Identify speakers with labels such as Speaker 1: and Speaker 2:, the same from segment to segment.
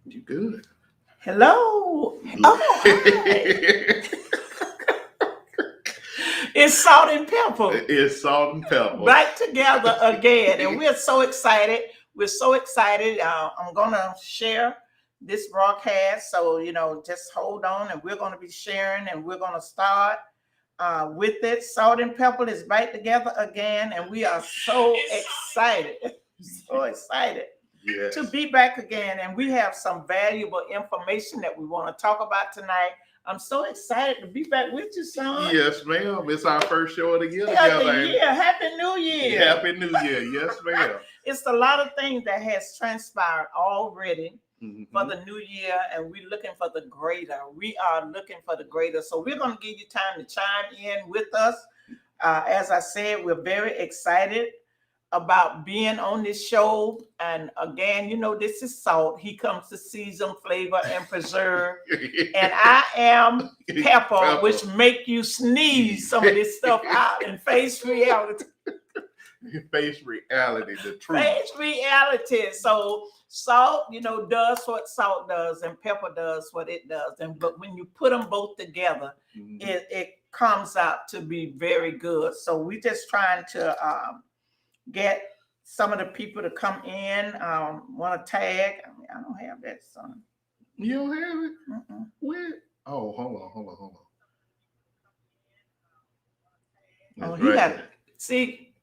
Speaker 1: You good?
Speaker 2: Hello. Oh, hi. It's Salt and Pepper
Speaker 1: It's salt and pepper.
Speaker 2: back together again. And we're so excited. We're so excited. I'm going to share this broadcast. So, just hold on and we're going to be sharing and we're going to start with it. Salt and Pepper is back together again. And we are so excited. So excited to
Speaker 1: Yes.
Speaker 2: be back again. And we have some valuable information that we want to talk about tonight. I'm so excited to be back with you, son.
Speaker 1: Yes, ma'am. It's our first show of the year
Speaker 2: Yeah, the
Speaker 1: together.
Speaker 2: year. Happy New Year.
Speaker 1: Happy New Year. Yes, ma'am.
Speaker 2: It's a lot of things that has transpired already for
Speaker 1: Mm-hmm.
Speaker 2: the new year, and we're looking for the greater. We are looking for the greater. So we're going to give you time to chime in with us. As I said, we're very excited about being on this show. And again, this is Salt. He comes to season, flavor, and preserve. And I am Pepper, which make you sneeze some of this stuff out and face reality.
Speaker 1: Face reality, the truth.
Speaker 2: Face reality. So Salt, does what Salt does, and Pepper does what it does. But when you put them both together,
Speaker 1: Mhm.
Speaker 2: it comes out to be very good. So we're just trying to get some of the people to come in. Want to tag? I don't have that, son.
Speaker 1: You don't have it?
Speaker 2: Mm-mm.
Speaker 1: Where? Oh, hold on.
Speaker 2: Oh,
Speaker 1: It's
Speaker 2: he
Speaker 1: right
Speaker 2: got.
Speaker 1: there.
Speaker 2: See,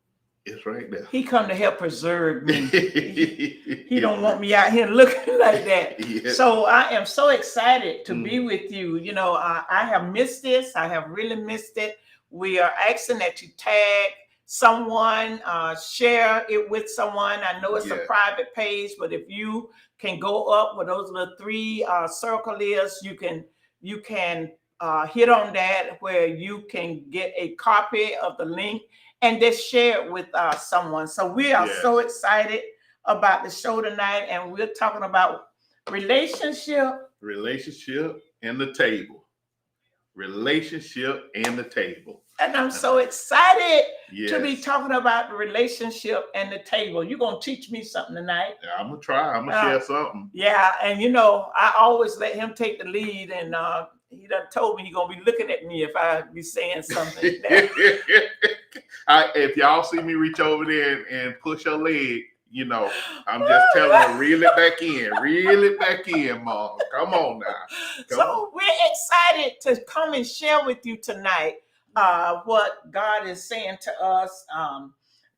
Speaker 1: It's right there.
Speaker 2: he come to help preserve me. He don't
Speaker 1: Yes.
Speaker 2: want me out here looking like that.
Speaker 1: Yes.
Speaker 2: So I am so excited to be
Speaker 1: Mm.
Speaker 2: with you. I have missed this. I have really missed it. We are asking that you tag someone, share it with someone. I know it's a
Speaker 1: Yeah.
Speaker 2: private page, but if you can go up with those little three circle is, you can hit on that where you can get a copy of the link and just share it with someone. So we are
Speaker 1: Yes.
Speaker 2: so excited about the show tonight, and we're talking about relationship.
Speaker 1: Relationship and the table. Relationship and the table.
Speaker 2: And I'm so excited to be
Speaker 1: Yes.
Speaker 2: talking about the relationship and the table. You're going to teach me something tonight.
Speaker 1: I'm gonna try. I'm gonna share something.
Speaker 2: Yeah, and I always let him take the lead, and he done told me he gonna be looking at me if I be saying something.
Speaker 1: If y'all see me reach over there and push her leg, I'm just telling her, reel it back in, Mom. Come on now.
Speaker 2: So we're excited to come and share with you tonight what God is saying to us,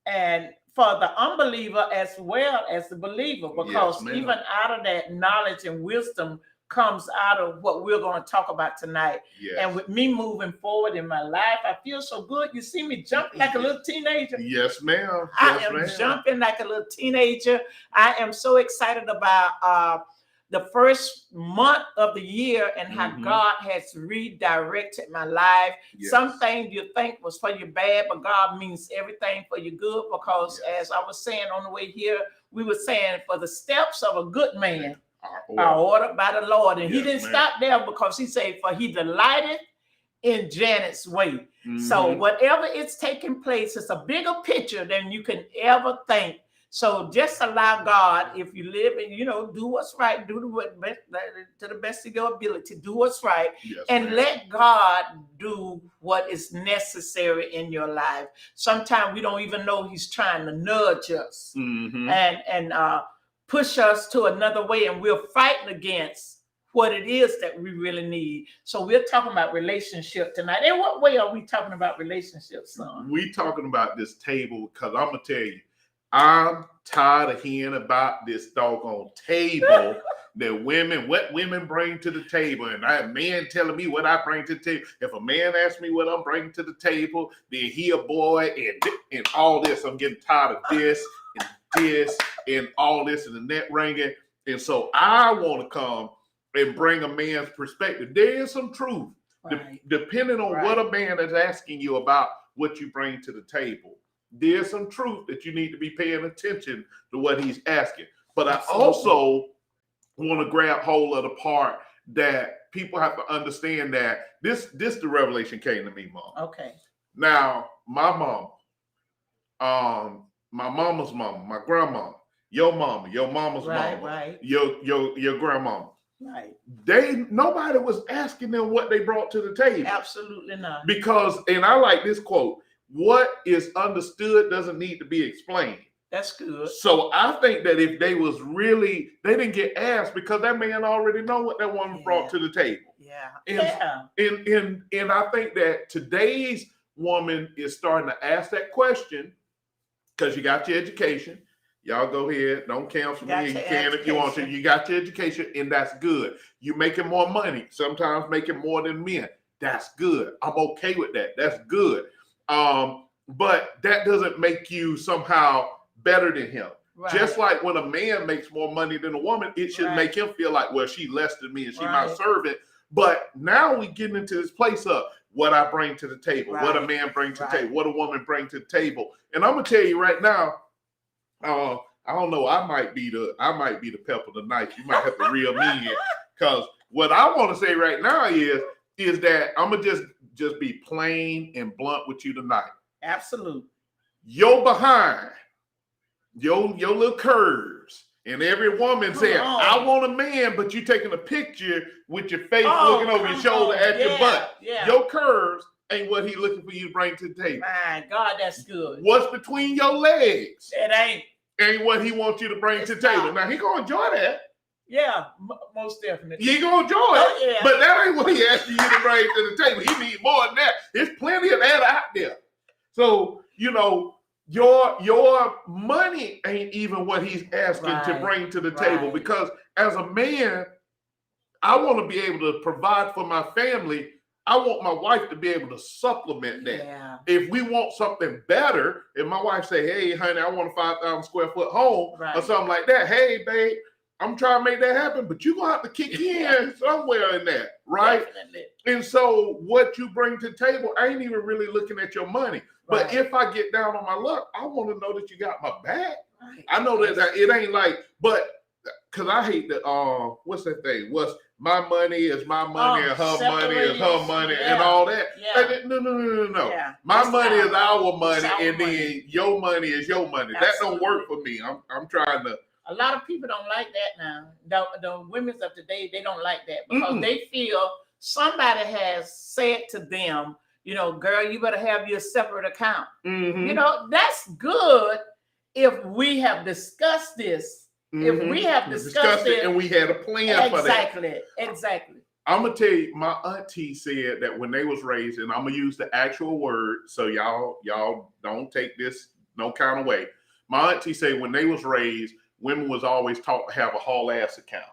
Speaker 2: and for the unbeliever as well as the believer, because
Speaker 1: Yes,
Speaker 2: even out of that knowledge and wisdom comes out of what we're going to talk about tonight.
Speaker 1: Yes.
Speaker 2: And with me moving forward in my life, I feel so good. You see me jumping like a little teenager.
Speaker 1: Yes, ma'am.
Speaker 2: I am jumping like a little teenager. I am so excited about the first month of the year and how God has redirected my life.
Speaker 1: Yes.
Speaker 2: Some things you think was for your bad, but God means everything for your good, because as I was saying on the way here, we were saying for the steps of a good man are ordered by the Lord. And he didn't stop there, because he said, for he delighted in Janet's way. So whatever is taking place, it's a bigger picture than you can ever think. So just allow God, if you live and do what's right, do to the best of your ability, do what's right, and let God do what is necessary in your life. Sometimes we don't even know He's trying to nudge us and push us to another way, and we're fighting against what it is that we really need. So we're talking about relationship tonight. In what way are we talking about relationships, son?
Speaker 1: We talking about this table because I'm gonna tell you, I'm tired of hearing about this doggone table that what women bring to the table, and I have men telling me what I bring to the table. If a man asks me what I'm bringing to the table, then he a boy and all this. I'm getting tired of this and all this and the net ringing. And so I want to come and bring a man's perspective. There is some truth, depending on what a man is asking you about what you bring to the table. There's some truth that you need to be paying attention to what he's asking. But I also want to grab hold of the part that people have to understand that this the revelation came to me, Mom.
Speaker 2: Okay.
Speaker 1: Now, my mom, my mama's mama, my grandma, your mama, your mama's
Speaker 2: Right,
Speaker 1: mama,
Speaker 2: right.
Speaker 1: your grandmama.
Speaker 2: Right.
Speaker 1: Nobody was asking them what they brought to the table.
Speaker 2: Absolutely not.
Speaker 1: Because, and I like this quote, what is understood doesn't need to be explained.
Speaker 2: That's good.
Speaker 1: So I think that if they was really, they didn't get asked because that man already know what that woman brought to the table.
Speaker 2: Yeah.
Speaker 1: And I think that today's woman is starting to ask that question because you got your education. Y'all go ahead. Don't cancel me. You can if you want to. You got your education, and that's good. You making more money. Sometimes making more than men. That's good. I'm okay with that. That's good. But that doesn't make you somehow better than him. Right. Just like when a man makes more money than a woman, it should make him feel like, well, she less than me and she my servant. But now we get into this place of what I bring to the table, what a man brings to the table, what a woman brings to the table. And I'm gonna tell you right now, I don't know, I might be the pep of the night. You might have to reel me in, because what I want to say right now is that I'm gonna just be plain and blunt with you tonight.
Speaker 2: Absolutely.
Speaker 1: Your behind, your little curves, and every woman said, I want a man, but you taking a picture with your face looking over your shoulder at your butt. Yeah. Your curves ain't what he looking for you to bring to the table.
Speaker 2: My God, that's good.
Speaker 1: What's between your legs?
Speaker 2: It
Speaker 1: ain't what he wants you to bring to the table. Now, he gonna enjoy that.
Speaker 2: Yeah, most definitely.
Speaker 1: He gonna enjoy it. But that ain't what he asking you to bring to the table. He need more than that. There's plenty of that out there. So, you know, your money ain't even what he's asking to bring to the table. Because as a man, I want to be able to provide for my family. I want my wife to be able to supplement that. Yeah. If we want something better, if my wife say, hey, honey, I want a 5,000 square foot home or something like that. Hey, babe, I'm trying to make that happen, but you're going to have to kick in somewhere in that, right? Definitely. And so what you bring to the table, I ain't even really looking at your money. But if I get down on my luck, I want to know that you got my back. Right. I know that it ain't like, but because I hate the, what's that thing? What's my money is my money and her money is her money and all that. Yeah. No. Yeah. My money is our money and then your money is your money. Absolutely. That don't work for me. I'm trying to.
Speaker 2: A lot of people don't like that now. The women of today, they don't like that because they feel somebody has said to them, you know, girl, you better have your separate account. Mm-hmm. You know, that's good if we have discussed this. Mm-hmm. If we have discussed it
Speaker 1: and we had a plan for that.
Speaker 2: Exactly.
Speaker 1: I'm going to tell you, my auntie said that when they was raised, and I'm going to use the actual word so y'all don't take this no kind of way. My auntie said when they was raised, women was always taught to have a haul ass account.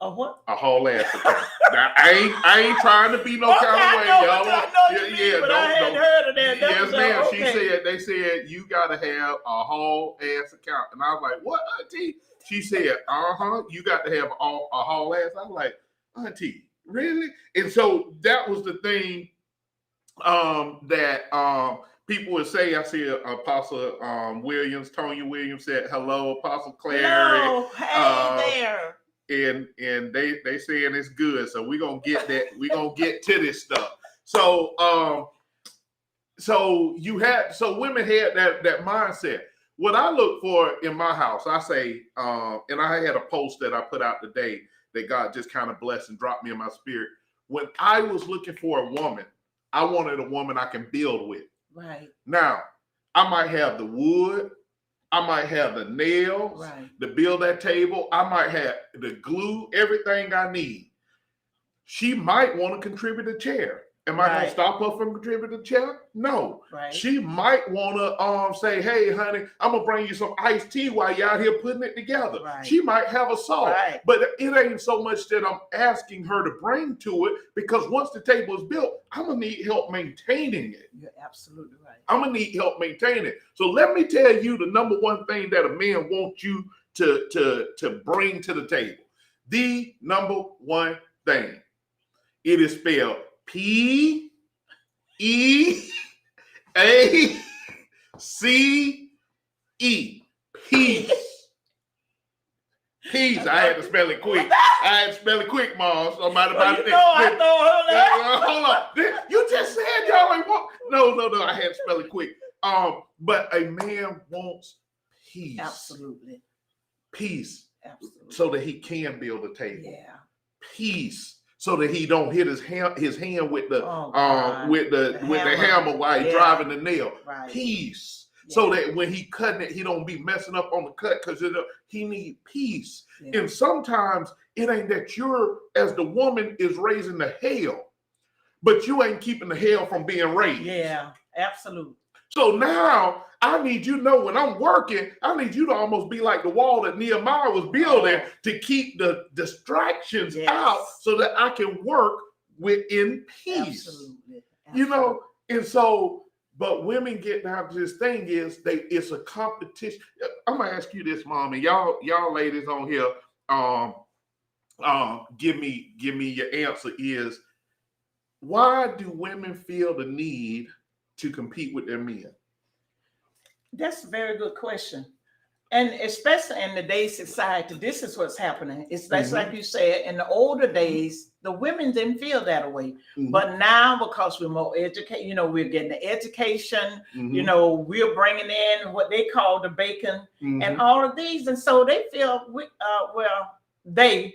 Speaker 2: A what?
Speaker 1: A haul ass account. Now, I ain't trying to be no kind of way, y'all.
Speaker 2: But I hadn't heard of that.
Speaker 1: Yes, ma'am. Okay. They said you gotta have a haul ass account, and I was like, what, auntie? She said, you got to have a haul ass. I was like, auntie, really? And so that was the thing that people would say. I see Apostle Williams, Tonya Williams said, hello, Apostle Clary.
Speaker 2: Hello, hey there.
Speaker 1: And they saying it's good. So we're gonna get that, we're gonna get to this stuff. So women had that mindset. What I look for in my house, I say, and I had a post that I put out today that God just kind of blessed and dropped me in my spirit. When I was looking for a woman, I wanted a woman I can build with.
Speaker 2: Right.
Speaker 1: Now, I might have the wood, I might have the nails to build that table, I might have the glue, everything I need. She might want to contribute a chair. Am I gonna stop her from contributing a chair? No. Right. She might want to say, hey, honey, I'm gonna bring you some iced tea while you're out here putting it together. Right. She might have a saw. Right. But it ain't so much that I'm asking her to bring to it, because once the table is built, I'm gonna need help maintaining it.
Speaker 2: You're absolutely right.
Speaker 1: I'm gonna need help maintaining it. So let me tell you the number one thing that a man wants you to bring to the table. The number one thing. It is spelled P-E-A-C-E. Peace. Peace. I had to spell it quick. Mom. Somebody about to hold on. You just said y'all ain't want. No. I had to spell it quick. But a man wants peace.
Speaker 2: Absolutely.
Speaker 1: Peace.
Speaker 2: Absolutely.
Speaker 1: So that he can build a table.
Speaker 2: Yeah.
Speaker 1: Peace. So that he don't hit his hand with the hammer while he's driving the nail.
Speaker 2: Right.
Speaker 1: Peace. Yeah. So that when he cutting it, he don't be messing up on the cut because he need peace. Yeah. And sometimes it ain't that you're, as the woman is raising the hell, but you ain't keeping the hell from being raised.
Speaker 2: Yeah, absolutely.
Speaker 1: So now I need you to know when I'm working, I need you to almost be like the wall that Nehemiah was building to keep the distractions out so that I can work within peace.
Speaker 2: Absolutely.
Speaker 1: You know, and so, but women get down to this thing is it's a competition. I'm gonna ask you this, Mom, and y'all ladies on here, give me your answer is, why do women feel the need to compete with their men?
Speaker 2: That's a very good question. And especially in today's society, this is what's happening. It's like you said, in the older days, the women didn't feel that way. But now, because we're more educated, we're getting the education, we're bringing in what they call the bacon and all of these. And so they feel, they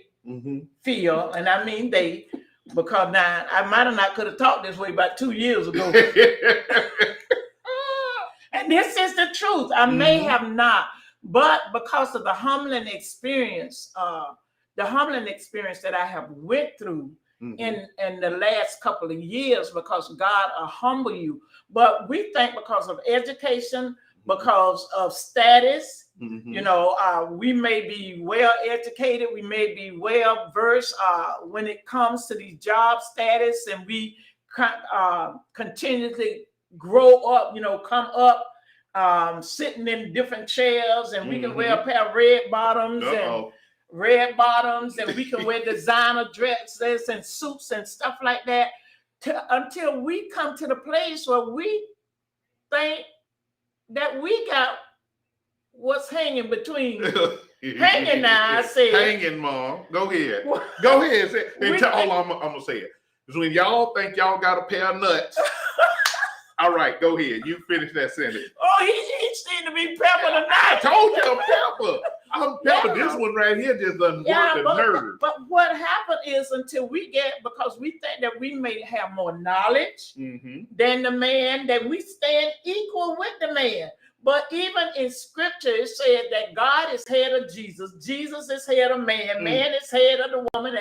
Speaker 2: feel, and I mean they, because now I might have not could have talked this way about 2 years ago. And this is the truth. I may have not, but because of the humbling experience that I have went through in the last couple of years, because God will humble you. But we think because of education, because of status, we may be well educated, we may be well versed when it comes to these job status, and we continuously grow up, come up, sitting in different chairs, and we can wear a pair of red bottoms and we can wear designer dresses and suits and stuff like that, until we come to the place where we think that we got what's hanging between. Hanging now, I said.
Speaker 1: Hanging, Mom. Go ahead. Go ahead. Hold on, I'm going to say it. Because when y'all think y'all got a pair of nuts, all right, go ahead. You finish that sentence.
Speaker 2: Oh, he seemed to be pepper tonight.
Speaker 1: I told you I'm pepper. I'm pepper. This one right here just doesn't work the nerve.
Speaker 2: But what happened is, until because we think that we may have more knowledge than the man, that we stand equal with the man. But even in scripture, it said that God is head of Jesus. Jesus is head of man. Man is head of the woman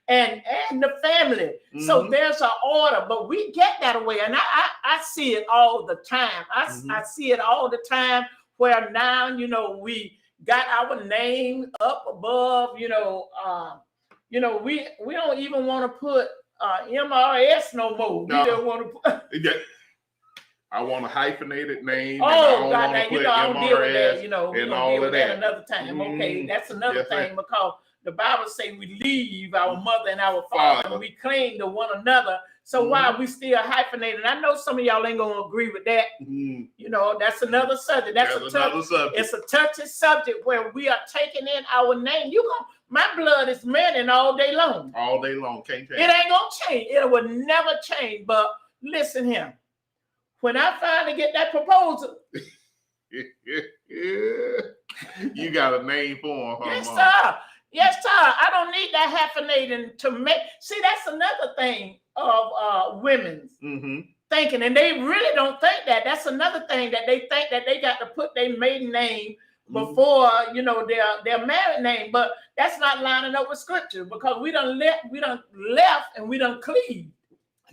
Speaker 2: and the family. So there's an order, but we get that away. And I see it all the time. I see it all the time, where now, we got our name up above, we don't even want to put MRS no more. We don't want to put...
Speaker 1: I want a hyphenated name.
Speaker 2: Oh, God, now, I don't deal with that,
Speaker 1: and all of that.
Speaker 2: Another time. Okay, that's another thing, because the Bible says we leave our mother and our father, and we cling to one another. So why we still hyphenated? I know some of y'all ain't gonna agree with that. That's another subject. Another subject. It's a touchy subject where we are taking in our name. My blood is Manning all day long.
Speaker 1: All day long, can't change.
Speaker 2: It ain't gonna change. It will never change. But listen here. When I finally get that proposal,
Speaker 1: you got a name for him, huh?
Speaker 2: Yes, sir. Yes, sir. I don't need that hyphenating to make. See, that's another thing of women's thinking, and they really don't think that. That's another thing, that they think that they got to put their maiden name before their married name, but that's not lining up with scripture, because we done left and we done cleaved.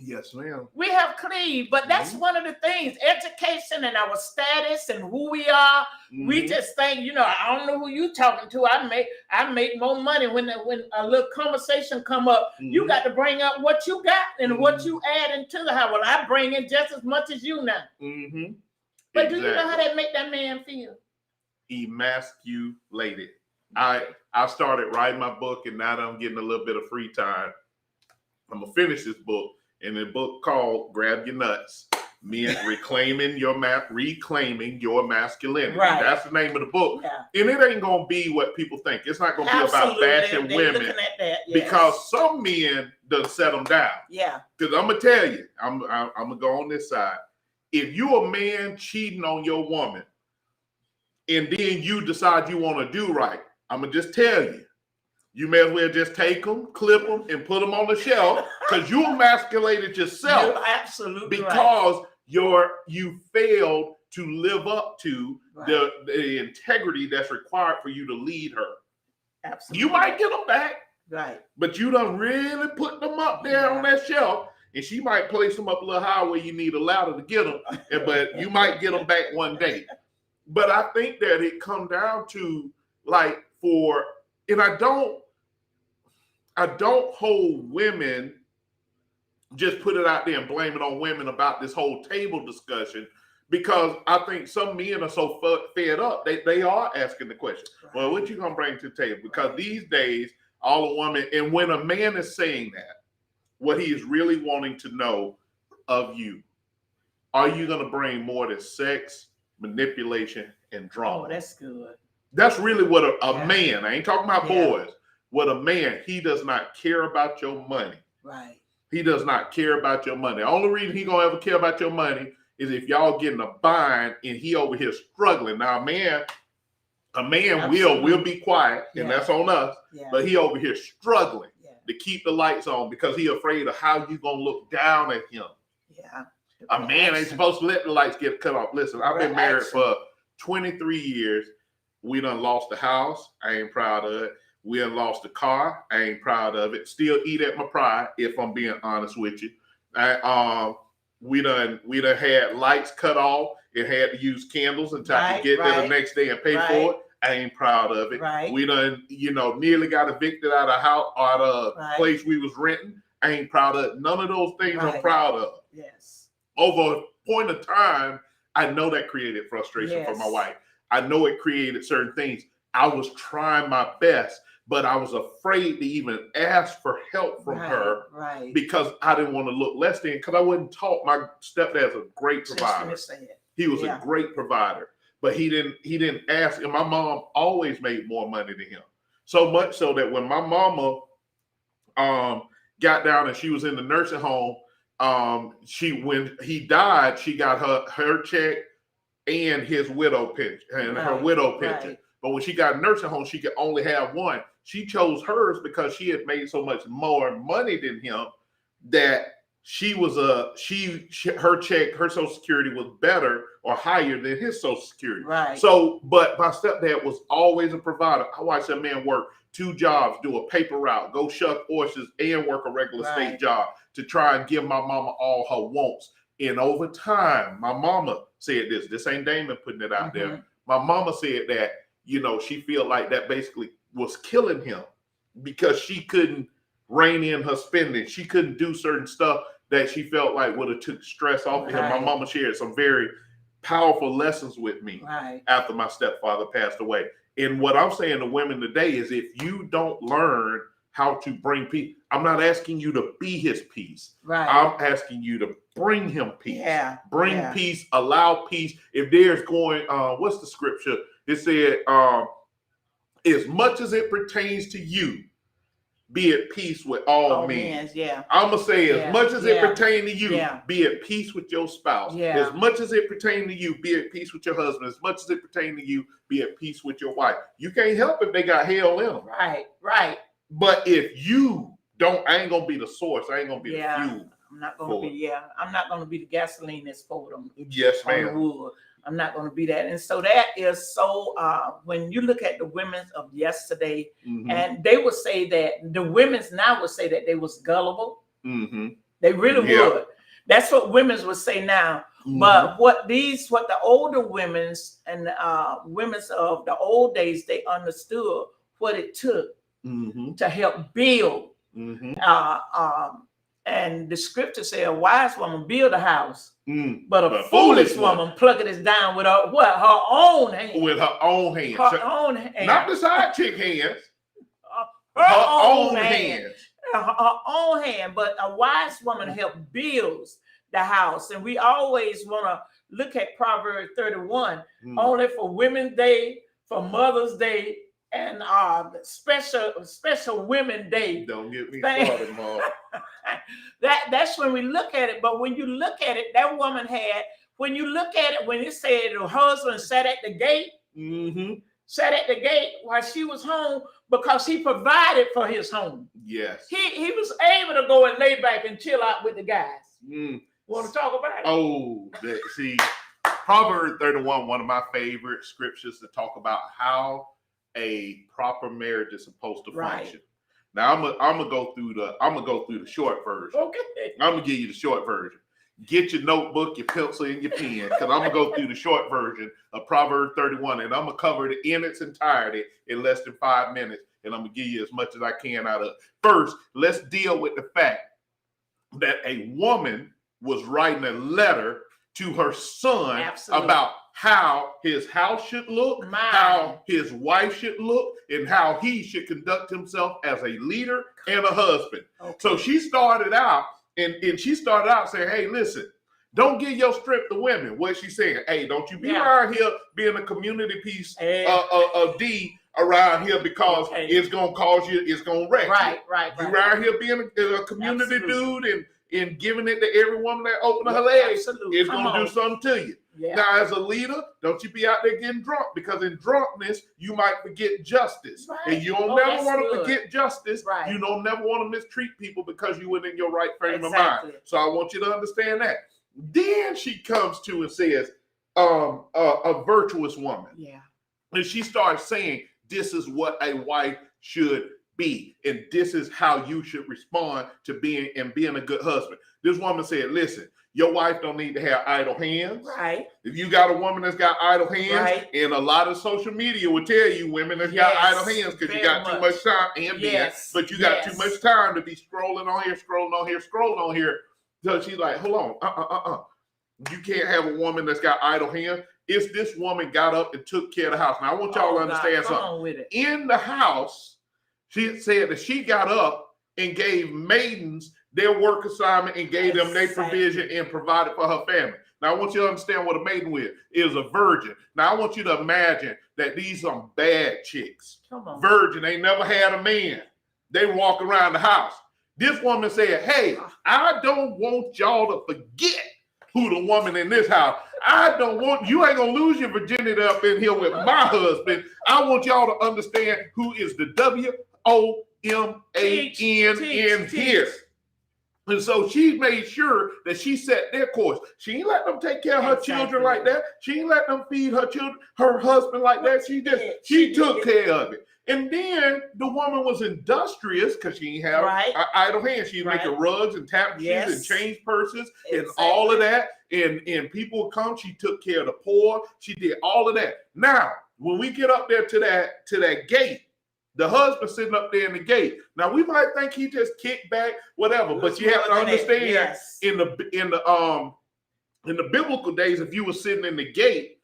Speaker 1: Yes, ma'am.
Speaker 2: We have cleaved, but that's one of the things, education and our status and who we are. We just think, I don't know who you talking to. I make more money when a little conversation come up. You got to bring up what you got and what you add into the house. Well, I bring in just as much as you now. But do you know how that make that man feel?
Speaker 1: Emasculated. I started writing my book, and now that I'm getting a little bit of free time, I'm gonna finish this book. In a book called "Grab Your Nuts," Men Reclaiming Your Masculinity.
Speaker 2: Right.
Speaker 1: That's the name of the book.
Speaker 2: Yeah.
Speaker 1: And it ain't gonna be what people think. It's not gonna be about bashing women,
Speaker 2: looking at that,
Speaker 1: because some men done set them down.
Speaker 2: Yeah.
Speaker 1: Because I'm gonna tell you, I'm gonna go on this side. If you a man cheating on your woman, and then you decide you want to do right, I'm going to just tell you. You may as well just take them, clip them, and put them on the shelf because you emasculated yourself.
Speaker 2: You're absolutely
Speaker 1: because you failed to live up to the integrity that's required for you to lead her.
Speaker 2: Absolutely.
Speaker 1: You might get them back.
Speaker 2: Right.
Speaker 1: But you done really put them up there on that shelf, and she might place them up a little higher where you need a ladder to get them, but you might get them back one day. But I think that it comes down to and I don't hold women, just put it out there and blame it on women about this whole table discussion, because I think some men are so fed up, they are asking the question, well, what you gonna bring to the table? Because these days, all a woman, and when a man is saying that, what he is really wanting to know of you, are you gonna bring more than sex, manipulation, and drama?
Speaker 2: Oh, that's good.
Speaker 1: That's really what a man, I ain't talking about boys, what a man, he does not care about your money.
Speaker 2: Right.
Speaker 1: He does not care about your money. The only reason he gonna ever care about your money is if y'all get in a bind and he over here struggling. Now, a man will be quiet, and that's on us, but he over here struggling to keep the lights on because he afraid of how you gonna look down at him.
Speaker 2: Yeah.
Speaker 1: A man ain't supposed to let the lights get cut off. Listen, I've been married for 23 years. We done lost the house. I ain't proud of it. We done lost the car. I ain't proud of it. Still eat at my pride, if I'm being honest with you. We done had lights cut off and had to use candles until I could get there the next day and pay for it. I ain't proud of it.
Speaker 2: Right.
Speaker 1: We done, nearly got evicted out of house, out of place we was renting. I ain't proud of it. None of those things I'm proud of.
Speaker 2: Yes.
Speaker 1: Over a point of time, I know that created frustration for my wife. I know it created certain things. I was trying my best, but I was afraid to even ask for help from her because I didn't want to look less than, because I wasn't taught. My stepdad's a great provider. He was a great provider, but he didn't ask. And my mom always made more money than him. So much so that when my mama got down and she was in the nursing home, when he died, she got her check and his widow pension and her widow pension. But when she got a nursing home, she could only have one. She chose hers because she had made so much more money than him that her check, her Social Security was better or higher than his Social Security.
Speaker 2: Right.
Speaker 1: So, but my stepdad was always a provider. I watched that man work 2 jobs, do a paper route, go shuck oysters, and work a regular state job to try and give my mama all her wants. And over time, my mama said this ain't Damon putting it out there. My mama said that, she felt like that basically was killing him because she couldn't rein in her spending. She couldn't do certain stuff that she felt like would have took stress off of him. My mama shared some very powerful lessons with me after my stepfather passed away. And what I'm saying to women today is, if you don't learn how to bring peace, I'm not asking you to be his peace. I'm asking you to bring him peace. Bring peace, allow peace. If there's what's the scripture? It said, as much as it pertains to you, be at peace with all men. I'm going to say, as much as it pertains to you, be at peace with your spouse. As much as it pertains to you, be at peace with your husband. As much as it pertains to you, be at peace with your wife. You can't help if they got hell in them.
Speaker 2: Right.
Speaker 1: But if you don't, I ain't going to be the source. I ain't going to be the fuel.
Speaker 2: I'm not going to be, I'm not going to be the gasoline that's for them.
Speaker 1: Yes, ma'am.
Speaker 2: Wood. I'm not going to be that. And so that is so, when you look at the women of yesterday, and they would say that, the women now would say that they was gullible. They really would. That's what women would say now. But what the older women's and women's of the old days, they understood what it took to help build. And the scripture said, a wise woman build a house, but a foolish woman pluck it down with her own hand.
Speaker 1: With her own hands.
Speaker 2: Her own hand.
Speaker 1: Not the side chick hands.
Speaker 2: Her own hand. Her own hand. But a wise woman help builds the house. And we always want to look at Proverbs 31, only for Women's Day, for Mother's Day, and special Women Day.
Speaker 1: Don't get me started, Mom.
Speaker 2: That's when we look at it. But when you look at it, that woman had, when you look at it, when it said the husband sat at the gate, sat at the gate while she was home because he provided for his home.
Speaker 1: Yes.
Speaker 2: He was able to go and lay back and chill out with the guys. Want to talk about it?
Speaker 1: Oh, see, Proverbs 31, one of my favorite scriptures to talk about how a proper marriage is supposed to function. Now I'm gonna go through the short version.
Speaker 2: Okay.
Speaker 1: I'm gonna give you the short version. Get your notebook, your pencil, and your pen, because I'm gonna go through the short version of Proverbs 31, and I'm gonna cover it in its entirety in less than 5 minutes, and I'm gonna give you as much as I can out of it. First, let's deal with the fact that a woman was writing a letter to her son about how his house should look, how his wife should look, and how he should conduct himself as a leader and a husband. So she started out, and she started out saying, hey, listen, don't give your strength to women. What she's saying, hey, don't you be around here being a community piece of D around here, because it's going to cause you, it's going to wreck you. You around here being a community dude and giving it to every woman that open her legs, it's going to do something to you. Now, as a leader, don't you be out there getting drunk, because in drunkenness, you might forget justice. And you don't never want to forget justice. You don't never want to mistreat people because you were in your right frame of mind. So I want you to understand that. Then she comes to and says, a virtuous woman. And she starts saying, this is what a wife should be, and this is how you should respond to being a good husband. This woman said, listen, your wife don't need to have idle hands. If you got a woman that's got idle hands, and a lot of social media will tell you women that's got idle hands because you got too much time, but you got too much time to be scrolling on here, scrolling on here, scrolling on here. So she's like, hold on, you can't have a woman that's got idle hands. If this woman got up and took care of the house. Now I want y'all to understand something. In the house, she said that she got up and gave maidens their work assignment and gave them their provision and provided for her family. Now, I want you to understand what a maiden is a virgin. Now, I want you to imagine that these are bad chicks. Virgin, they never had a man. They walk around the house. This woman said, hey, I don't want y'all to forget who the woman in this house. You ain't gonna lose your virginity up in here with my husband. I want y'all to understand who is the WOMAN in here. And so she made sure that she set their course. She ain't let them take care of her children like that. She ain't let them feed her children, her husband like that. She took care of it. And then the woman was industrious because she didn't have idle hands. She was making rugs and tapestries and change purses and all of that. And people would come. She took care of the poor. She did all of that. Now, when we get up there to that gate, the husband sitting up there in the gate. Now we might think he just kicked back, whatever, but you have to understand in the biblical days, if you were sitting in the gate,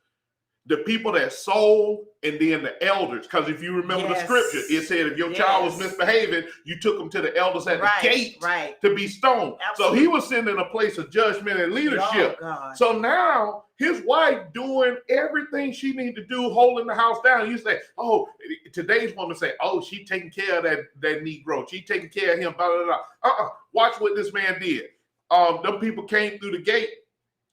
Speaker 1: the people that sold and then the elders, because if you remember the scripture, it said if your child was misbehaving, you took them to the elders at the gate to be stoned. So he was sitting in a place of judgment and leadership. So now his wife doing everything she needs to do, holding the house down. You say, oh, today's woman say, oh, she taking care of that Negro. She taking care of him. Blah, blah, blah. Watch what this man did. Them people came through the gate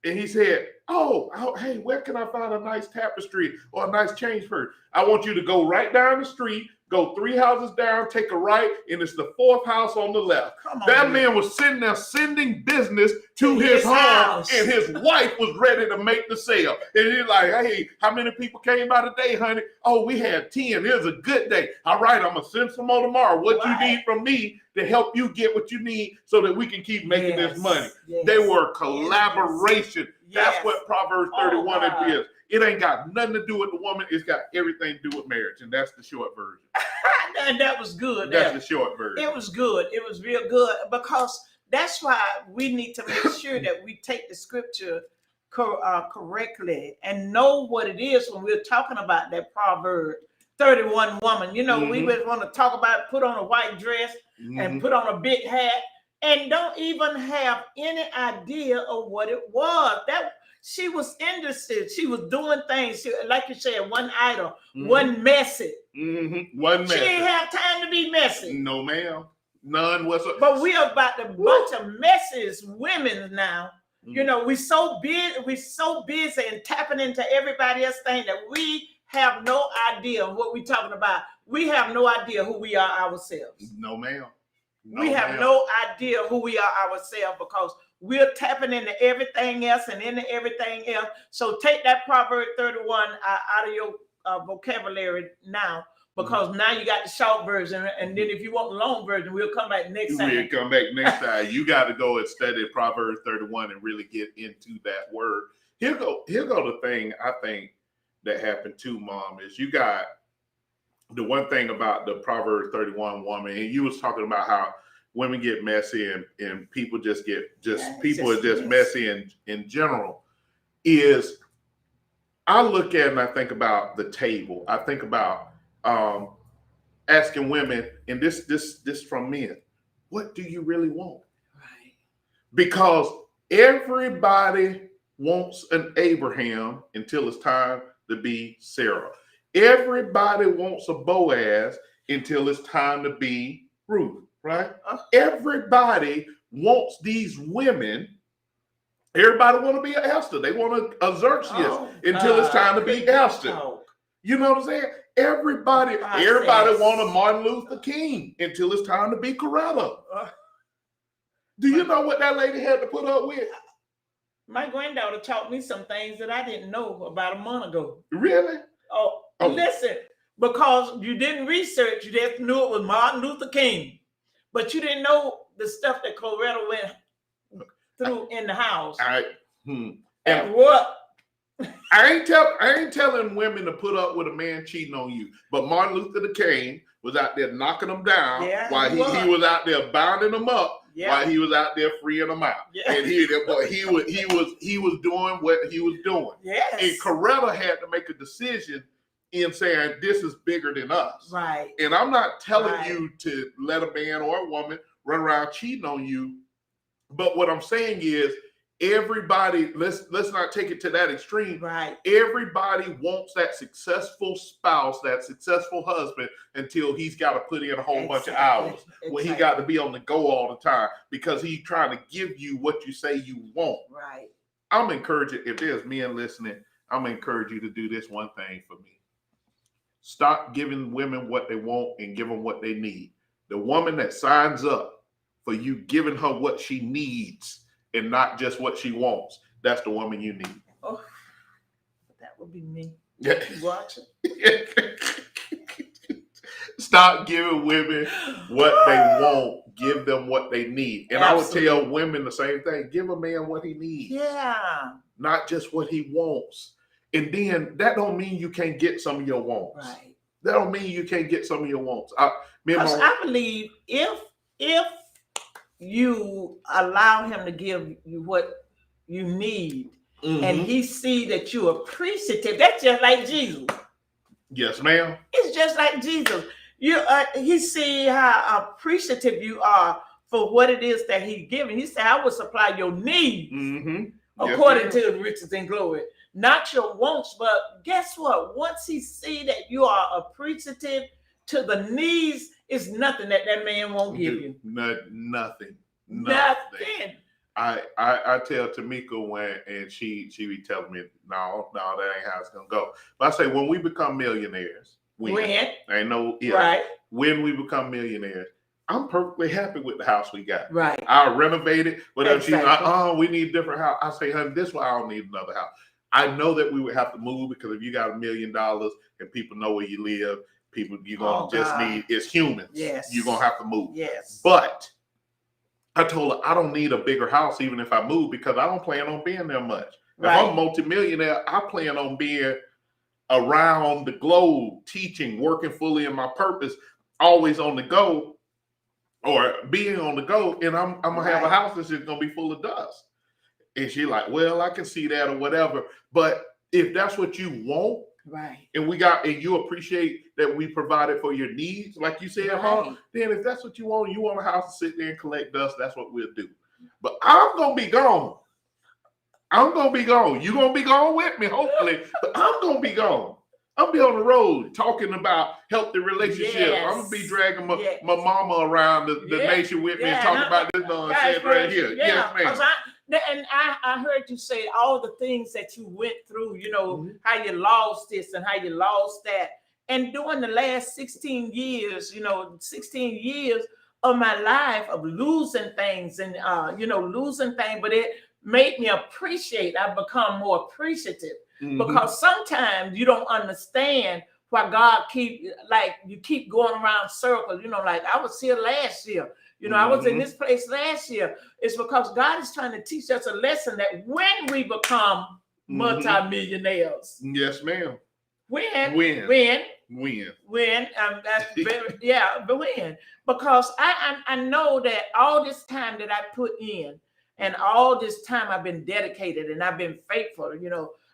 Speaker 1: and he said, oh, hey, where can I find a nice tapestry or a nice change purse? I want you to go right down the street, go 3 houses down, take a right, and it's the 4th house on the left. That man was sitting there sending business to his home, and his wife was ready to make the sale. And he's like, hey, how many people came by today, honey? Oh, we had 10. It was a good day. All right, I'm going to send some more tomorrow. What you need from me to help you get what you need so that we can keep making this money. They were collaboration. That's what Proverbs 31 is. It ain't got nothing to do with the woman. It's got everything to do with marriage. And that's the short version.
Speaker 2: And that was good.
Speaker 1: That's the short version.
Speaker 2: It was good. It was real good, because that's why we need to make sure that we take the scripture correctly and know what it is when we're talking about that Proverb 31 woman. You know, we would want to talk about put on a white dress and put on a big hat and don't even have any idea of what it was. That she was interested. She was doing things. Like you said, one idle, one messy.
Speaker 1: One messy.
Speaker 2: She didn't have time to be messy.
Speaker 1: No, ma'am. None whatsoever.
Speaker 2: But we are about a bunch of messy women now. You know, we're so busy and tapping into everybody else's thing that we have no idea of what we're talking about. We have no idea who we are ourselves.
Speaker 1: No, ma'am.
Speaker 2: We have no idea who we are ourselves because we're tapping into everything else and into everything else. So take that Proverb 31 out of your vocabulary now, because now you got the short version. And then if you want the long version, we'll come back next time.
Speaker 1: We'll come back next time. You got to go and study Proverbs 31 and really get into that word. Here go the thing I think that happened too, Mom, is you got the one thing about the Proverbs 31 woman, and you was talking about how women get messy and people just people are just messy in general, is I look at it and I think about the table. I think about asking women, and this from men, what do you really want?
Speaker 2: Right.
Speaker 1: Because everybody wants an Abraham until it's time to be Sarah. Everybody wants a Boaz until it's time to be Ruth, right? Everybody wants these women. Everybody want to be an Esther. They want a Xerxes until it's time to be Esther. You know what I'm saying? Everybody want a Martin Luther King until it's time to be Coretta. Do you know what that lady had to put up with?
Speaker 2: My granddaughter taught me some things that I didn't know about a month ago.
Speaker 1: Really?
Speaker 2: Oh. Listen, because you didn't research, you just knew it was Martin Luther King, but you didn't know the stuff that Coretta went through in the house. And what?
Speaker 1: I ain't telling women to put up with a man cheating on you, but Martin Luther King was out there knocking them down while he was out there binding them up while he was out there freeing them out. And he was doing what he was doing.
Speaker 2: Yes.
Speaker 1: And Coretta had to make a decision in saying this is bigger than us.
Speaker 2: Right.
Speaker 1: And I'm not telling you to let a man or a woman run around cheating on you. But what I'm saying is everybody, let's not take it to that extreme.
Speaker 2: Right.
Speaker 1: Everybody wants that successful spouse, that successful husband, until he's got to put in a whole bunch of hours when he got to be on the go all the time because he's trying to give you what you say you want.
Speaker 2: Right.
Speaker 1: I'm encouraging, if there's men listening, I'm going to encourage you to do this one thing for me. Stop giving women what they want and give them what they need. The woman that signs up for you giving her what she needs and not just what she wants, that's the woman you need.
Speaker 2: Oh, that would be me.
Speaker 1: Yeah.
Speaker 2: You watching?
Speaker 1: Stop giving women what they want. Give them what they need. And absolutely. I would tell women the same thing. Give a man what he needs.
Speaker 2: Yeah.
Speaker 1: Not just what he wants. And then that don't mean you can't get some of your wants.
Speaker 2: Right.
Speaker 1: That don't mean you can't get some of your wants.
Speaker 2: Because I believe if you allow him to give you what you need, and he see that you're appreciative, that's just like Jesus.
Speaker 1: Yes, ma'am.
Speaker 2: It's just like Jesus. He see how appreciative you are for what it is that he's giving. He said, I will supply your needs according to the riches and glory. Not your wants, but guess what? Once he see that you are appreciative to the needs, it's nothing that man won't give you.
Speaker 1: Nothing. I tell Tamika and she be telling me, no, that ain't how it's gonna go. But I say when we become millionaires, when we become millionaires, I'm perfectly happy with the house we got.
Speaker 2: Right.
Speaker 1: I'll renovate it. But if she's like, we need a different house, I say, honey, this is why I don't need another house. I know that we would have to move because if you got $1 million and people know where you live, you're gonna need, it's humans.
Speaker 2: Yes.
Speaker 1: You're gonna have to move.
Speaker 2: Yes.
Speaker 1: But I told her I don't need a bigger house even if I move because I don't plan on being there much. Right. If I'm a multimillionaire, I plan on being around the globe, teaching, working fully in my purpose, always on the go, or being on the go, and I'm gonna have a house that's just gonna be full of dust. And she like, well, I can see that or whatever. But if that's what you want,
Speaker 2: right,
Speaker 1: and you appreciate that we provided for your needs, like you said, then if that's what you want a house to sit there and collect dust, that's what we'll do. But I'm gonna be gone. You're gonna be gone with me, hopefully, but I'm gonna be gone. I'll be on the road talking about healthy relationships. Yes. I'm gonna be dragging my mama around the nation with me and talking about this nonsense right here.
Speaker 2: Yeah.
Speaker 1: Yes, ma'am.
Speaker 2: And I heard you say all the things that you went through,
Speaker 1: Mm-hmm.
Speaker 2: how you lost this and how you lost that. And during the last 16 years, 16 years of my life of losing things and, losing things, but it made me appreciate. I've become more appreciative because sometimes you don't understand why God you keep going around circles. Like I was here last year. I was in this place last year. It's because God is trying to teach us a lesson that when we become multimillionaires.
Speaker 1: Yes, ma'am.
Speaker 2: When? That's very, but when? Because I know that all this time that I put in and all this time I've been dedicated and I've been faithful,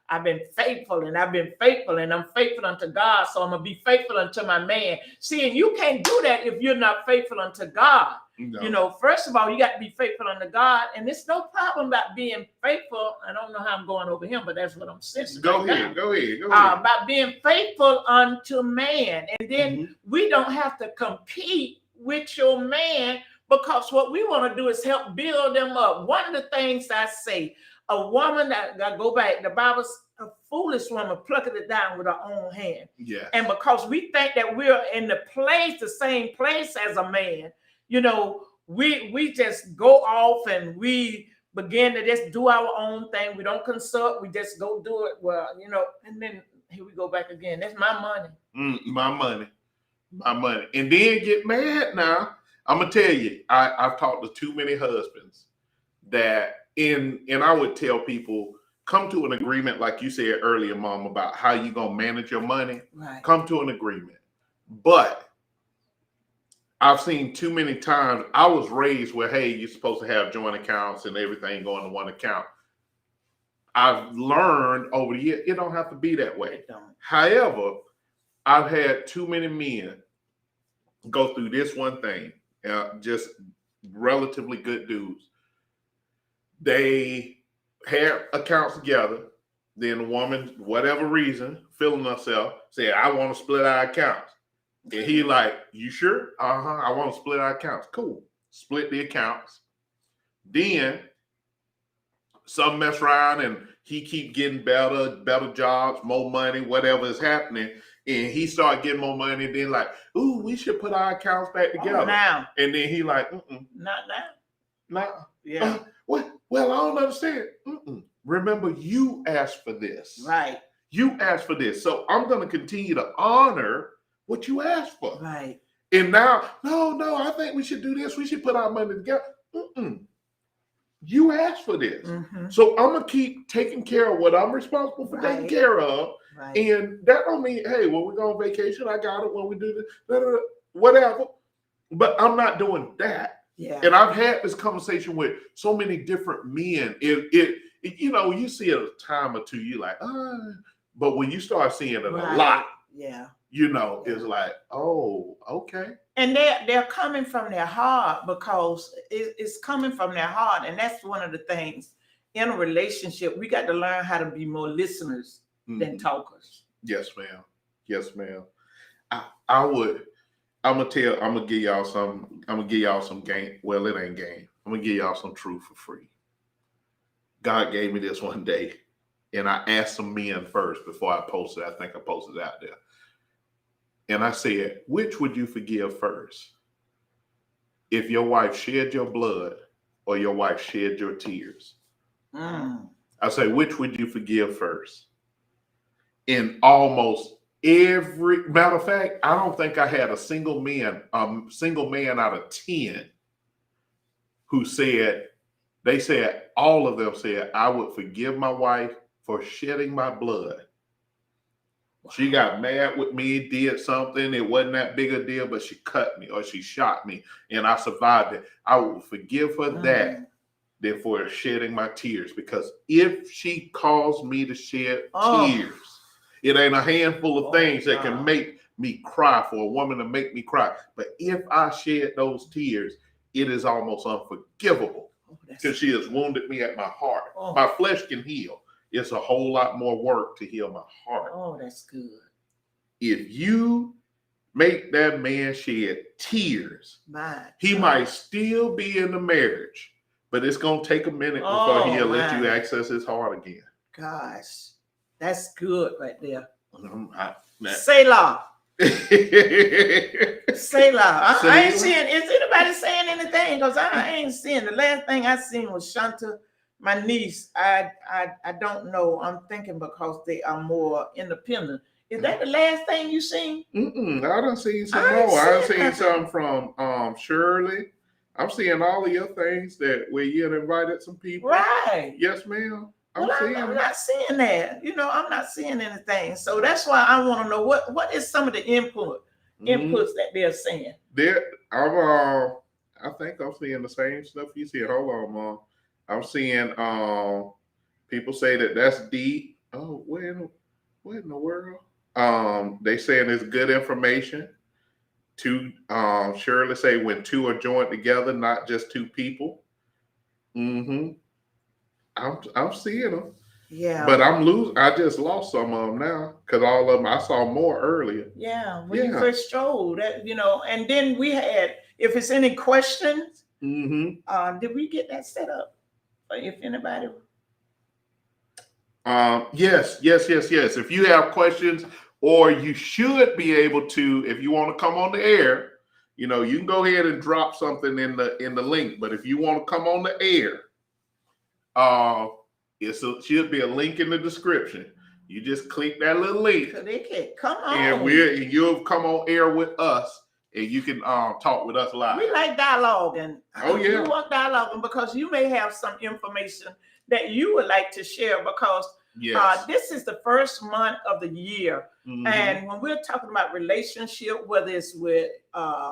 Speaker 2: I've been faithful and I've been faithful and I'm faithful unto God. So I'm going to be faithful unto my man. See, and you can't do that if you're not faithful unto God. No. First of all, you got to be faithful unto God. And there's no problem about being faithful. I don't know how I'm going over him, but that's what I'm saying.
Speaker 1: Go ahead.
Speaker 2: About being faithful unto man. And then we don't have to compete with your man because what we want to do is help build them up. One of the things I say, a woman that go back, the Bible's a foolish woman plucking it down with her own hand.
Speaker 1: Yeah.
Speaker 2: And because we think that we're in the same place as a man, we just go off and we begin to just do our own thing. We don't consult. We just go do it. Well, and then here we go back again. That's my money.
Speaker 1: My money. And then get mad now. I'm going to tell you, I've talked to too many husbands that and I would tell people, come to an agreement, like you said earlier, Mom, about how you're going to manage your money.
Speaker 2: Right.
Speaker 1: Come to an agreement. But I've seen too many times, I was raised where, hey, you're supposed to have joint accounts and everything going to one account. I've learned over the years, it don't have to be that way. However, I've had too many men go through this one thing, just relatively good dudes. They had accounts together. Then the woman, whatever reason, feeling herself, said, I want to split our accounts. And he like, you sure? I want to split our accounts. Cool. Split the accounts. Then some mess around and he keep getting better jobs, more money, whatever is happening. And he started getting more money. And then like, ooh, we should put our accounts back together.
Speaker 2: Now.
Speaker 1: And then he like,
Speaker 2: not now.
Speaker 1: Not.
Speaker 2: Yeah.
Speaker 1: Well, I don't understand. Remember, you asked for this.
Speaker 2: Right.
Speaker 1: You asked for this. So I'm going to continue to honor what you asked for.
Speaker 2: Right.
Speaker 1: And now, no, I think we should do this. We should put our money together. You asked for this. So I'm going to keep taking care of what I'm responsible for taking care of.
Speaker 2: Right.
Speaker 1: And that don't mean, hey, when we go on vacation, I got it. When we do this, whatever. But I'm not doing that.
Speaker 2: Yeah.
Speaker 1: And I've had this conversation with so many different men. You see it a time or two, you're like, but when you start seeing it a lot, it's like, oh, okay.
Speaker 2: And they're coming from their heart because it's coming from their heart. And that's one of the things in a relationship, we got to learn how to be more listeners than talkers.
Speaker 1: Yes, ma'am. Yes, ma'am. I'm gonna give y'all some game. Well, it ain't game. I'm gonna give y'all some truth for free. God gave me this one day, and I asked some men first before I posted. I think I posted it out there. And I said, which would you forgive first? If your wife shed your blood or your wife shed your tears? I say, which would you forgive first? In almost every matter of fact, I don't think I had a single man out of 10 who all of them said, I would forgive my wife for shedding my blood. Wow. She got mad with me, did something. It wasn't that big a deal, but she cut me or she shot me and I survived it. I would forgive her that than for shedding my tears, because if she caused me to shed tears, it ain't a handful of things that can make me cry, for a woman to make me cry. But if I shed those tears, it is almost unforgivable because she has wounded me at my heart. My flesh can heal. It's a whole lot more work to heal my heart.
Speaker 2: Oh, that's good.
Speaker 1: If you make that man shed tears, he might still be in the marriage, but it's gonna take a minute before he'll let you
Speaker 2: my
Speaker 1: access his heart again.
Speaker 2: gosh, that's good right there.
Speaker 1: That-
Speaker 2: Selah. Selah. I ain't
Speaker 1: Selah.
Speaker 2: seeing. Is anybody saying anything? Because I ain't seeing. The last thing I seen was Shanta, my niece. I don't know. I'm thinking because they are more independent. Is that the last thing you seen?
Speaker 1: I done seen some
Speaker 2: I ain't
Speaker 1: more. I done
Speaker 2: seen
Speaker 1: seen
Speaker 2: nothing.
Speaker 1: some from Shirley. I'm seeing all of your things that where you had invited some people.
Speaker 2: Right.
Speaker 1: Yes, ma'am.
Speaker 2: Well, I'm not seeing that. I'm not seeing anything. So that's why I want to know what is some of the inputs that they're saying.
Speaker 1: I think I'm seeing the same stuff you see. Hold on, Mom. I'm seeing people say that's deep. Oh, what in the world? They saying it's good information. Shirley say when two are joined together, not just two people. I'm seeing them.
Speaker 2: Yeah.
Speaker 1: But I'm losing. I just lost some of them now because all of them I saw more earlier.
Speaker 2: Yeah. When you first strolled, and then we had. If it's any questions, did we get that set up? Or if anybody.
Speaker 1: Yes. If you have questions, or you should be able to, if you want to come on the air, you can go ahead and drop something in the link. But if you want to come on the air, should be a link in the description. You just click that little link.
Speaker 2: So they can come on.
Speaker 1: And you'll come on air with us, and you can talk with us live.
Speaker 2: We like dialogue, and
Speaker 1: we
Speaker 2: want dialogue because you may have some information that you would like to share because this is the first month of the year. And when we're talking about relationship, whether it's with a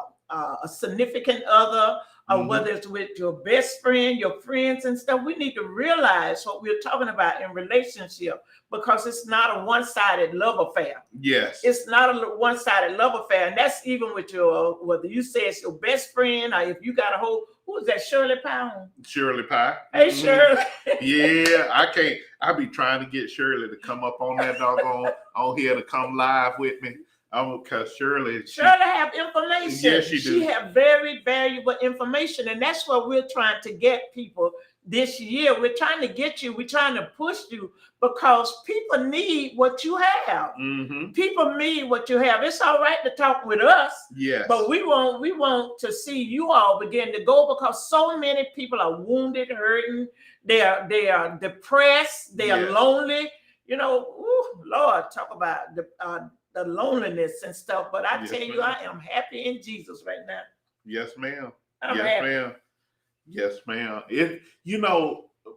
Speaker 2: significant other, or whether it's with your best friend, your friends and stuff, we need to realize what we're talking about in relationship because it's not a one-sided love affair.
Speaker 1: Yes.
Speaker 2: It's not a one-sided love affair. And that's even with whether you say it's your best friend or if you got a whole, who is that, Shirley Pye?
Speaker 1: Shirley Pye.
Speaker 2: Hey, Shirley.
Speaker 1: Yeah, I be trying to get Shirley to come up on that doggone on here to come live with me. Because Shirley
Speaker 2: have information.
Speaker 1: Yes, she do.
Speaker 2: She have very valuable information, and that's what we're trying to get people this year. We're trying to get you. We're trying to push you because people need what you have. People need what you have. It's all right to talk with us.
Speaker 1: Yes,
Speaker 2: but we want to see you all begin to go because so many people are wounded, hurting. They are depressed. They are lonely. Lord, talk about the loneliness and stuff, but I tell you, I am happy in Jesus right now.
Speaker 1: Yes, ma'am.
Speaker 2: I'm happy.
Speaker 1: Ma'am. Yes, ma'am.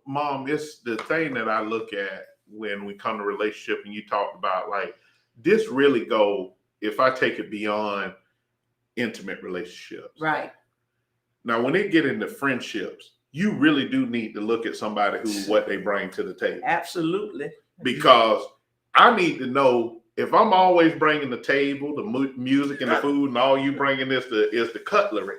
Speaker 1: Mom, it's the thing that I look at when we come to relationship, and you talked about like this really go. If I take it beyond intimate relationships,
Speaker 2: right
Speaker 1: now when they get into friendships, you really do need to look at somebody what they bring to the table.
Speaker 2: Absolutely,
Speaker 1: because I need to know. If I'm always bringing the table, the music and the food, and all you bringing is the cutlery.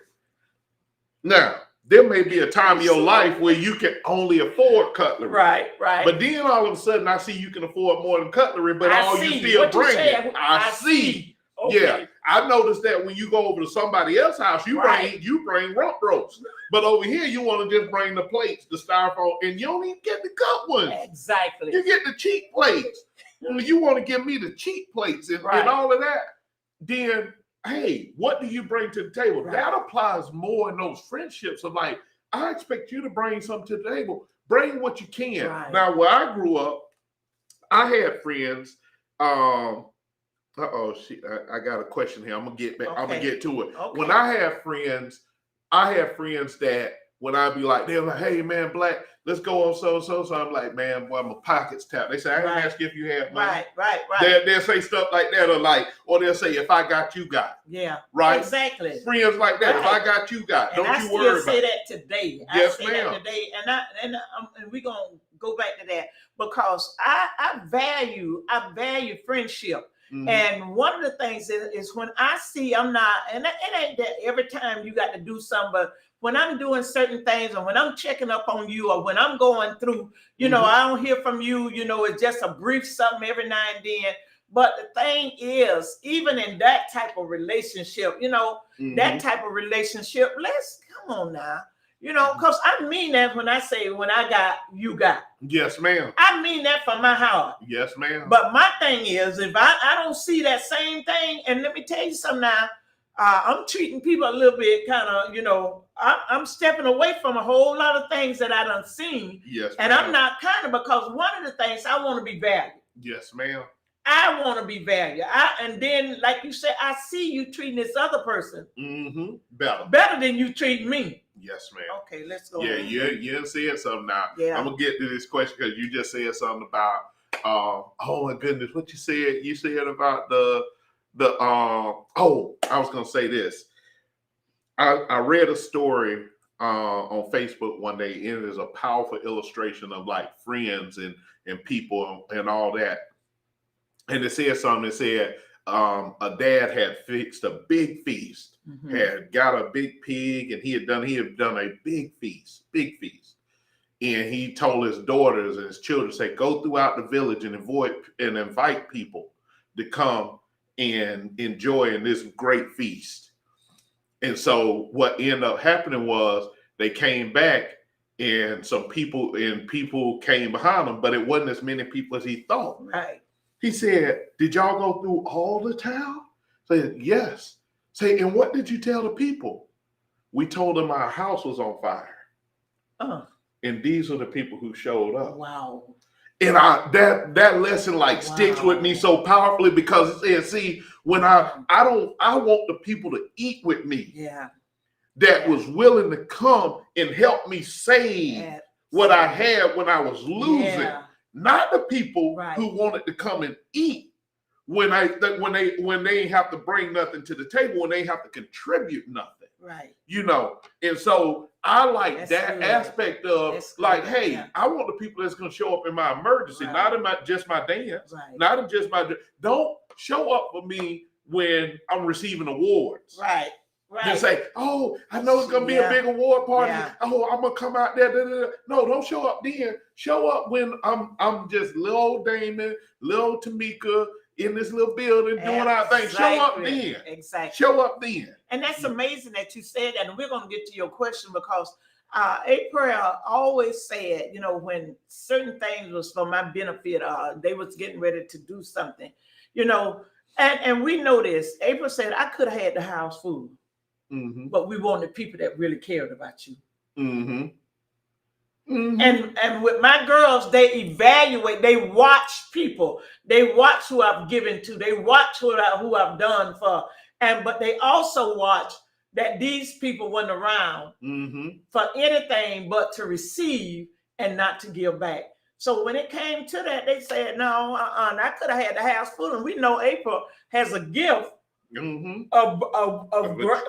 Speaker 1: Now, there may be a time in your life where you can only afford cutlery.
Speaker 2: Right.
Speaker 1: But then all of a sudden, I see you can afford more than cutlery, but you still bring it. I see. Okay. Yeah, I noticed that when you go over to somebody else's house, you bring rump roast. But over here, you want to just bring the plates, the styrofoam, and you don't even get the cut ones.
Speaker 2: Exactly.
Speaker 1: You get the cheap plates. You want to give me the cheap plates and all of that, then, hey, what do you bring to the table? Right. That applies more in those friendships of like, I expect you to bring something to the table. Bring what you can. Right. Now, where I grew up, I had friends. I got a question here. I'm gonna get back. Okay. I'm gonna get to it. Okay. When I have friends that when I be like, they're like, hey man, Black, let's go on so. I'm like, man, boy, my pocket's tapped. They say, I didn't ask you if you had money. Right. They'll say stuff like that, or they'll say, if I got you got.
Speaker 2: Yeah.
Speaker 1: Right.
Speaker 2: Exactly.
Speaker 1: Friends like that. Right. If I got you got.
Speaker 2: And
Speaker 1: don't you worry about it.
Speaker 2: I still say that today.
Speaker 1: Yes,
Speaker 2: I say that today, and we're gonna go back to that because I value friendship. And one of the things is when I see it ain't that every time you got to do something, but when I'm doing certain things and when I'm checking up on you or when I'm going through, I don't hear from you, it's just a brief something every now and then. But the thing is, even in that type of relationship, that type of relationship, come on now. You know, because I mean that when I say when I got, you got.
Speaker 1: Yes, ma'am.
Speaker 2: I mean that from my heart.
Speaker 1: Yes, ma'am.
Speaker 2: But my thing is, if I don't see that same thing, and let me tell you something now, I'm treating people a little bit kind of, you know, I'm stepping away from a whole lot of things that I done seen.
Speaker 1: Yes,
Speaker 2: and
Speaker 1: ma'am.
Speaker 2: I'm not kind of, because one of the things, I want to be valued.
Speaker 1: Yes, ma'am.
Speaker 2: I want to be valued. And then, like you said, I see you treating this other person better than you treat me.
Speaker 1: Yes, ma'am.
Speaker 2: Okay, let's go.
Speaker 1: Yeah, you said something now.
Speaker 2: Yeah.
Speaker 1: I'm gonna get to this question because you just said something about oh my goodness, what you said? You said about the I was gonna say this. I read a story on Facebook one day, and it is a powerful illustration of like friends and people and all that. And it said something. It said a dad had fixed a big feast, had got a big pig, and he had done a big feast. And he told his daughters and his children, say, go throughout the village and invite people to come and enjoy in this great feast. And so what ended up happening was they came back, and people came behind them, but it wasn't as many people as he thought.
Speaker 2: Right.
Speaker 1: He said, did y'all go through all the town? Said, yes. Say, and what did you tell the people? We told them our house was on fire. And these are the people who showed up.
Speaker 2: Wow.
Speaker 1: And that lesson sticks with me so powerfully, because it says, see, when I want the people to eat with me.
Speaker 2: Yeah.
Speaker 1: That was willing to come and help me save what I had when I was losing. Yeah. Not the people who wanted to come and eat when they have to bring nothing to the table, when they have to contribute nothing.
Speaker 2: Right.
Speaker 1: You know, and so I like
Speaker 2: that's
Speaker 1: that
Speaker 2: good.
Speaker 1: Aspect of
Speaker 2: that's
Speaker 1: like,
Speaker 2: good.
Speaker 1: hey,
Speaker 2: Yeah.
Speaker 1: I want the people that's going to show up in my emergency, not in just my dance, not in just my. Don't show up for me when I'm receiving awards.
Speaker 2: Right. Right.
Speaker 1: Just say, oh, I know it's gonna be a big award party.
Speaker 2: Yeah.
Speaker 1: Oh, I'm gonna come out there. No, don't show up then. Show up when I'm just little old Damon, little Tamika in this little building doing our thing. Show up then.
Speaker 2: Exactly.
Speaker 1: Show up then.
Speaker 2: And that's amazing that you said that. And we're gonna get to your question, because April always said, you know, when certain things was for my benefit, they was getting ready to do something, you know, and we know this. April said, I could have had the house full. But we wanted people that really cared about you. And with my girls, they evaluate, they watch people, they watch who I've given to, they watch who I've done for, but they also watch that these people weren't around for anything but to receive and not to give back. So when it came to that, they said, no, I could have had the house full. And we know April has a gift of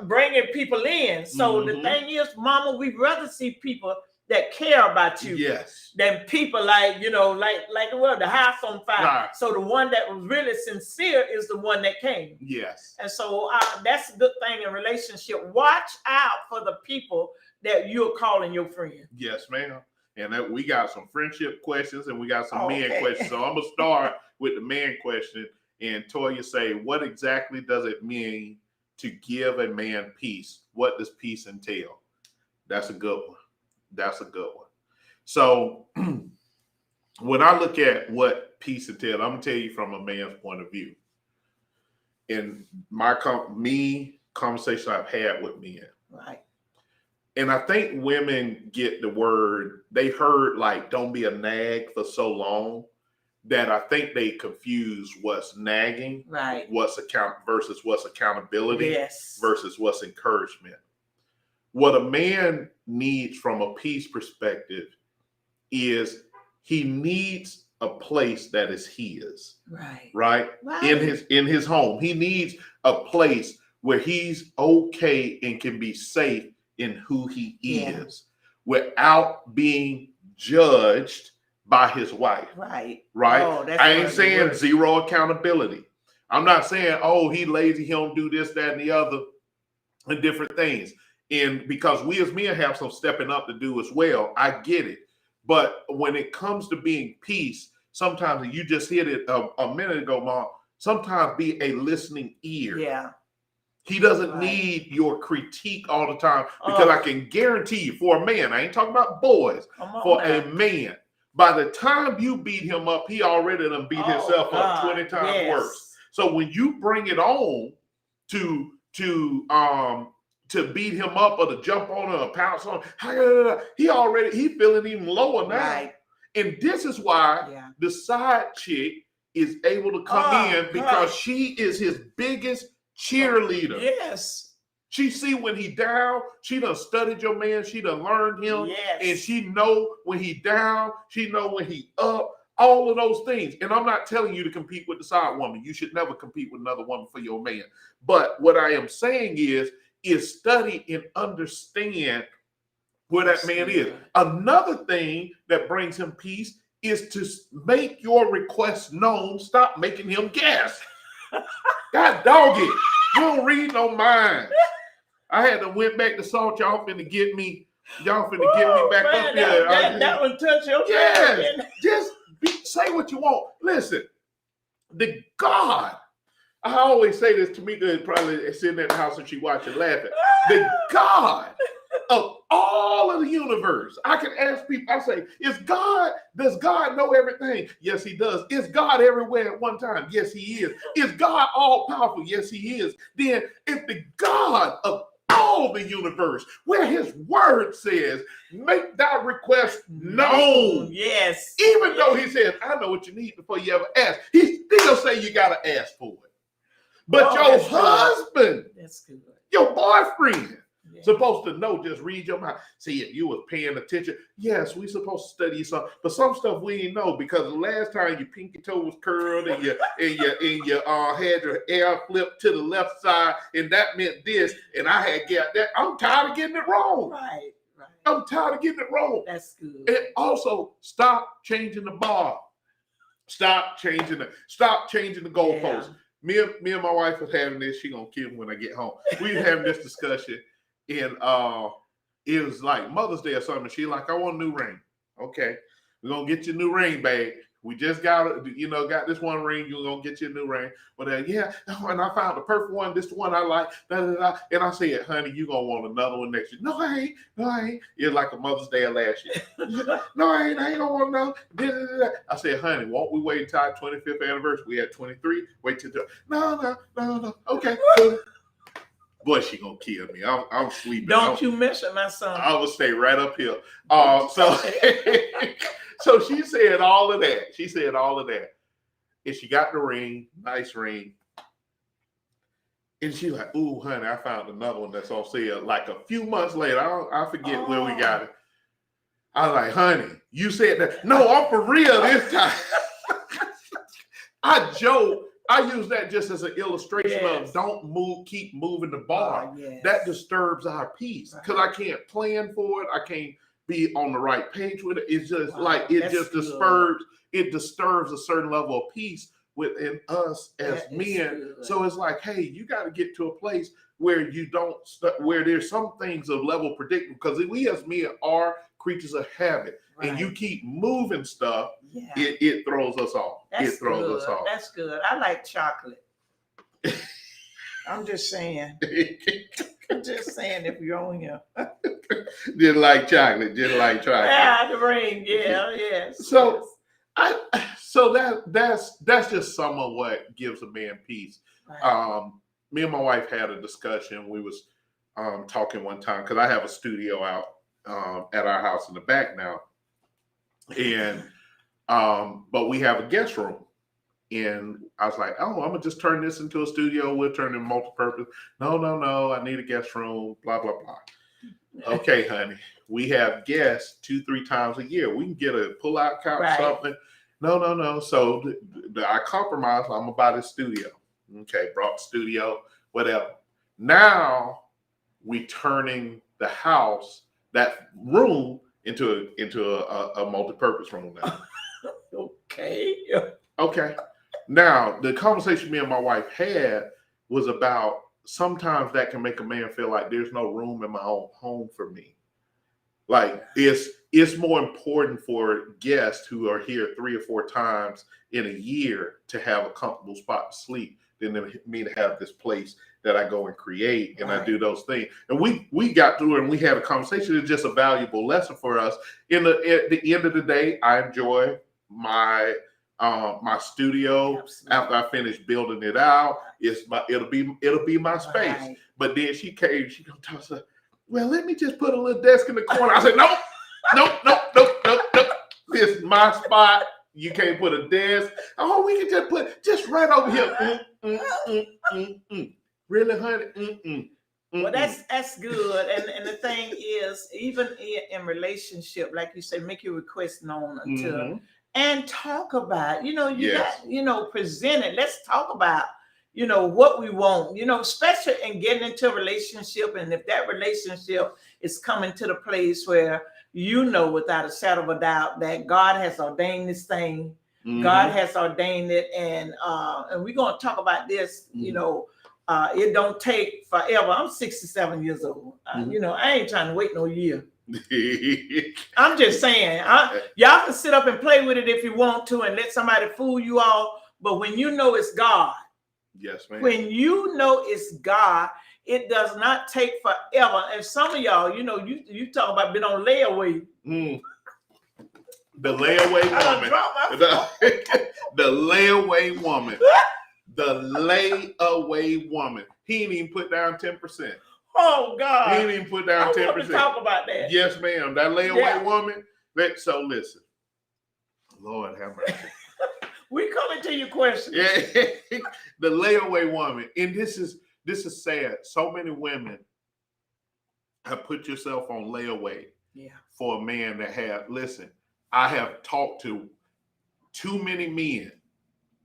Speaker 2: bringing people in. So the thing is, Mama, we'd rather see people that care about you than people like, you know, like the house on fire. Right. So the one that was really sincere is the one that came. Yes. And so that's a good thing in relationship. Watch out for the people that you're calling your friend. Yes, ma'am. And we got some friendship questions and we got some man questions. So I'm gonna start with the man question. And Toya say, what exactly does it mean to give a man peace? What does peace entail? That's a good one. So when I look at what peace entails, I'm gonna tell you from a man's point of view. In my conversation I've had with men. Right. And I think women get the word, they heard like, don't be a nag for so long, that I think they confuse what's nagging, what's versus what's accountability, versus what's encouragement. What a man needs from a peace perspective is he needs a place that is his, right? In his home. He needs a place where he's okay and can be safe in who he is without being judged by his wife. Right. Oh, I ain't saying zero accountability. I'm not saying, oh, he lazy, he don't do this, that, and the other, and different things. And because we as men have some stepping up to do as well, I get it. But when it comes to being peace, sometimes you just hit it a minute ago, Mom, sometimes be a listening ear. Yeah.
Speaker 1: He doesn't
Speaker 2: Right.
Speaker 1: need your critique all the time, because I can guarantee you, for a man, I ain't talking about boys, for a man, by the time you beat him up, he already done beat himself up 20 times worse. So when you bring it on to beat him up or to jump on him or pounce on him, he feeling even lower now. Right. And this is why the side chick is able to come in, because she is his biggest cheerleader.
Speaker 2: Yes.
Speaker 1: She see when he down, she done studied your man, she done learned him, and she know when he down, she know when he up, all of those things. And I'm not telling you to compete with the side woman. You should never compete with another woman for your man. But what I am saying is study and understand where that man is. Another thing that brings him peace is to make your request known. Stop making him guess. God dog it. You don't read no minds. I had to went back to salt. Y'all finna get me. Y'all finna get me back up there.
Speaker 2: That one touch your
Speaker 1: just say what you want. Listen, the God. I always say this to me, because probably sitting at the house and she watching laughing. The God of all of the universe. I can ask people, I say, does God know everything? Yes, he does. Is God everywhere at one time? Yes, he is. Is God all powerful? Yes, he is. Then if the God of all the universe, where his word says, make thy request known.
Speaker 2: Yes.
Speaker 1: Even though he says, I know what you need before you ever ask. He still say you got to ask for it. But your husband,
Speaker 2: that's good.
Speaker 1: Your boyfriend, supposed to know, just read your mind. See, if you was paying attention, yes, we supposed to study something, but some stuff we didn't know, because the last time your pinky toe was curled and you had your hair flipped to the left side, and that meant this, and I had got that. I'm tired of getting it wrong.
Speaker 2: Right.
Speaker 1: I'm tired of getting it wrong.
Speaker 2: That's good.
Speaker 1: And also, stop changing the bar. Stop changing the goalposts. Yeah. Me and my wife was having this. She gonna kill me when I get home. We were having this discussion, and it was like Mother's Day or something. She like, I want a new ring. Okay, we're gonna get you a new ring, babe. We just got this one ring. You're gonna get you a new ring. But and I found the perfect one. This the one I like. And I said, honey, you gonna want another one next year. No, I ain't. It's like a Mother's Day of last year. No, I ain't. I ain't gonna want no. I said, honey, won't we wait until our 25th anniversary? We had 23. Wait till no. Okay. Boy, she gonna kill me. I'm sleeping.
Speaker 2: Don't you mention my son.
Speaker 1: I will stay right up here. So she said all of that. And she got the ring, nice ring. And she like, ooh, honey, I found another one that's on sale. Like a few months later, I forget where we got it. I was like, honey, you said that. No, I'm for real this time. I joke. I use that just as an illustration of don't keep moving the bar. That disturbs our peace, because I can't plan for it. I can't be on the right page with it. It's just disturbs a certain level of peace within us as men. So it's like, hey, you got to get to a place where where there's some things of level predictable, because we as men are creatures of habit. And you keep moving stuff, it throws us off. Us off.
Speaker 2: That's good. I like chocolate. I'm just saying. If you're on here.
Speaker 1: Just like chocolate.
Speaker 2: Yeah, the ring. Yes.
Speaker 1: So that's just some of what gives a man peace. Right. Me and my wife had a discussion. We was talking one time, because I have a studio out at our house in the back now. And but we have a guest room, and I was like, oh, I'm gonna just turn this into a studio. We'll turn it multi-purpose. No, I need a guest room, blah blah blah. Okay, honey, we have guests 2-3 times a year. We can get a pull-out couch, something. No. So I compromised. I'm gonna buy this studio. Okay, brought the studio, whatever. Now we turning the house, that room, into a multi-purpose room now. Okay. Now, the conversation me and my wife had was about, sometimes that can make a man feel like there's no room in my own home for me. Like, it's more important for guests who are here 3 or 4 times in a year to have a comfortable spot to sleep than me to have this place that I go and create, and I do those things. And we got through it, and we had a conversation. It's just a valuable lesson for us. At the end of the day, I enjoy my my studio.
Speaker 2: Absolutely.
Speaker 1: After I finish building it out, it'll be my space.
Speaker 2: Right.
Speaker 1: But then she came, she gonna tell us, well, let me just put a little desk in the corner. I said, nope. This is my spot. You can't put a desk. Oh, we can just put just right over here. Really, honey?
Speaker 2: Well, that's good. And the thing is, even in relationship, like you say, make your request known until and talk about, you got, present it. Let's talk about, what we want, especially in getting into a relationship. And if that relationship is coming to the place where without a shadow of a doubt that God has ordained this thing, God has ordained it, and we're going to talk about this. It don't take forever. I'm 67 years old. I ain't trying to wait no year. I'm just saying, y'all can sit up and play with it if you want to, and let somebody fool you all. But when you know it's God,
Speaker 1: yes, ma'am.
Speaker 2: When you know it's God, it does not take forever. And some of y'all, you talk about being on layaway.
Speaker 1: The layaway woman. The layaway woman. The layaway woman. He ain't even put down 10%.
Speaker 2: Oh God.
Speaker 1: He ain't even put down 10%.
Speaker 2: I want to talk about that.
Speaker 1: Yes, ma'am. That layaway woman. So listen. Lord have mercy.
Speaker 2: We coming to your question.
Speaker 1: Yeah. The layaway woman. And this is sad. So many women have put yourself on layaway for a man that listen, I have talked to too many men,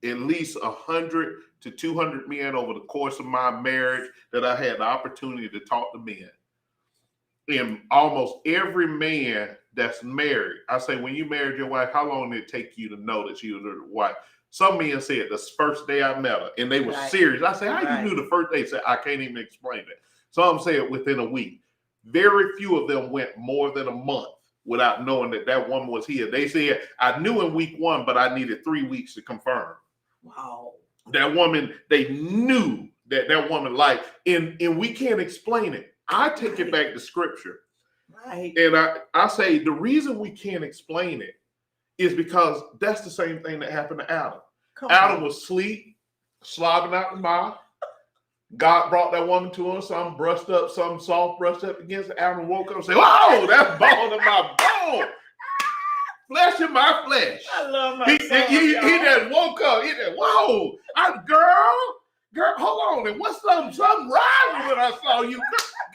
Speaker 1: at least 100 to 200 men over the course of my marriage that I had the opportunity to talk to men. And almost every man that's married, I say, when you married your wife, how long did it take you to know that she was your wife? Some men said the first day I met her, and they were serious. I said, how you knew the first day? They said, I can't even explain it. Some said within a week. Very few of them went more than a month without knowing that woman was here. They said, I knew in week 1, but I needed 3 weeks to confirm.
Speaker 2: Wow.
Speaker 1: That woman, they knew that woman liked, and we can't explain it. I take it back to scripture.
Speaker 2: Right.
Speaker 1: And I say the reason we can't explain it is because that's the same thing that happened to Adam. Adam was asleep, slobbing out the mouth. God brought that woman to him, some soft brushed up against it. Adam woke up and said, whoa, that's bone in my bone. Flesh in my flesh.
Speaker 2: I love my
Speaker 1: He just woke up. He said, whoa, girl, hold on. And what's something wrong when I saw you?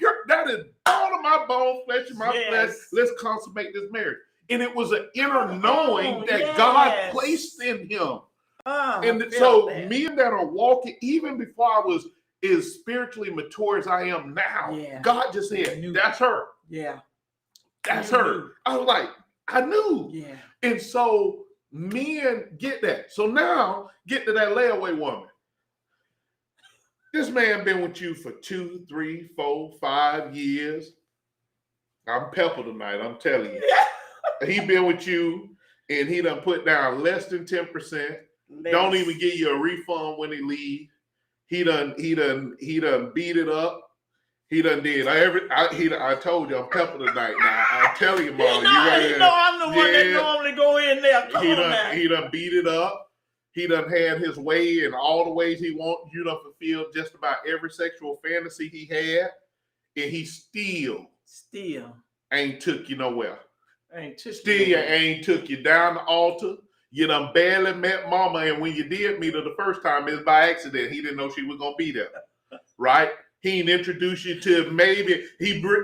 Speaker 1: Girl, that is bone in my bone, flesh in my flesh. Let's consummate this marriage. And it was an inner knowing that God placed in him. And so men that are walking, even before I was as spiritually mature as I am now, God just said, that's her. Yeah. That's her. I was like, I knew. Yeah. And so men get that. So now get to that layaway woman. This man been with you for 2, 3, 4, 5 years. I'm pepper tonight, I'm telling you. He been with you and he done put down less than 10%. Don't even give you a refund when he leave. He done beat it up. He done did. I told you I'm pepper tonight. Now I'm telling you, Mom.
Speaker 2: You know I'm the one that normally go in there.
Speaker 1: He done beat it up. He done had his way in all the ways he wants. You done fulfilled just about every sexual fantasy he had, and he still ain't took you nowhere. Ain't took you down the altar. You done barely met Mama, and when you did meet her the first time, it was by accident. He didn't know she was gonna be there, right? He introduced you to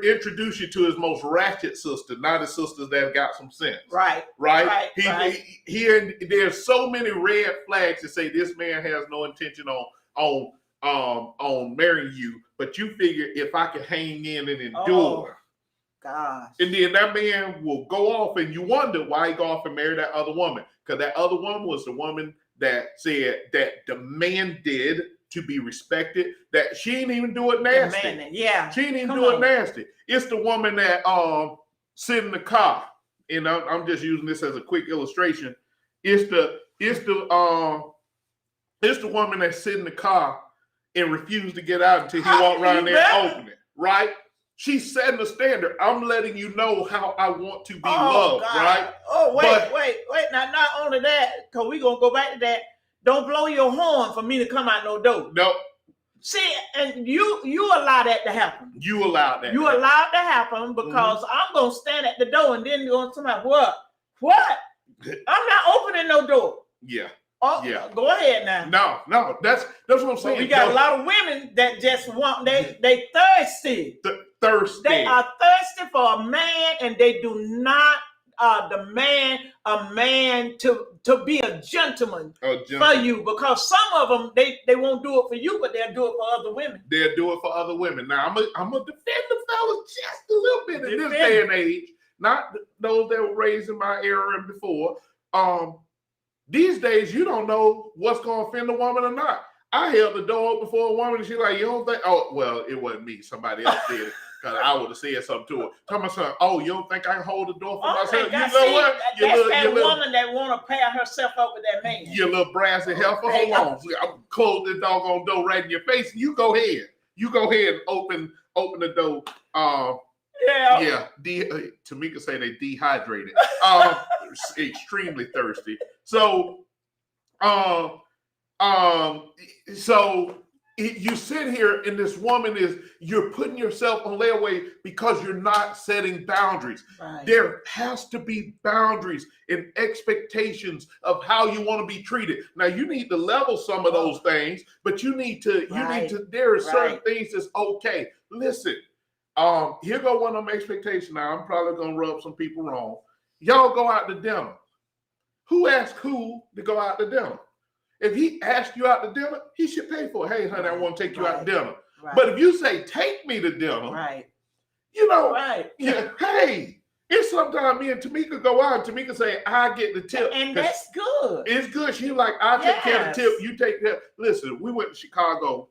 Speaker 1: introduced you to his most ratchet sister, not his sisters that got some sense. Right. There's so many red flags to say this man has no intention on marrying you, but you figure if I can hang in and endure. Gosh. And then that man will go off, and you wonder why he go off and marry that other woman. Because that other woman was the woman that said that demanded to be respected, that she didn't even do it nasty. She didn't even do it nasty. It's the woman that sit in the car, and I'm just using this as a quick illustration. It's the woman that sit in the car and refuse to get out until he walked around there and opened it, right? She's setting the standard. I'm letting you know how I want to be loved,
Speaker 2: God.
Speaker 1: right?
Speaker 2: Oh, wait. Now, not only that, because we're going to go back to that. Don't blow your horn for me to come out no door.
Speaker 1: No.
Speaker 2: See, and you allow that to happen.
Speaker 1: You allowed that.
Speaker 2: You allowed that to happen because I'm going to stand at the door and then you're going to tell me, what? I'm not opening no door.
Speaker 1: Yeah.
Speaker 2: Oh, yeah. Go ahead now.
Speaker 1: No, that's what I'm saying.
Speaker 2: But we got a lot of women that just want, they thirsty.
Speaker 1: Thirsty.
Speaker 2: They are thirsty for a man, and they do not demand a man to be a gentleman for you, because some of them they won't do it for you, but they'll do it for other women. They'll do it for other women. Now I'm gonna defend the fellas just a little bit in this day and age, not those that were raised in my era and before. These days you don't know what's gonna offend a woman or not. I held the door open for a woman and she's like, you don't think? Oh, well, it wasn't me. Somebody else did it. Because I would have said something to her. Tell my son, oh, you don't think I can hold the door for myself? You know what? That's that woman that want to pair herself up with that man. You little brassy heifer. Hold on. I'll close this doggone door right in your face. You go ahead. You go ahead and open the door. Yeah. Tamika say they dehydrated. Extremely thirsty. So you sit here and this woman you're putting yourself on layaway because you're not setting boundaries. Right. There has to be boundaries and expectations of how you want to be treated. Now you need to level some of those things, but there are certain things that's okay. Listen, here go one of them expectations. Now I'm probably gonna rub some people wrong. Y'all go out to dinner. Who asked who to go out to dinner? If he asked you out to dinner, he should pay for it. Hey, honey, I want to take you out to dinner. Right. But if you say, take me to dinner, hey, it's sometimes me and Tamika go out and Tamika say, I get the tip. And that's good. It's good. She's like, I take care of the tip. You take that. Listen, we went to Chicago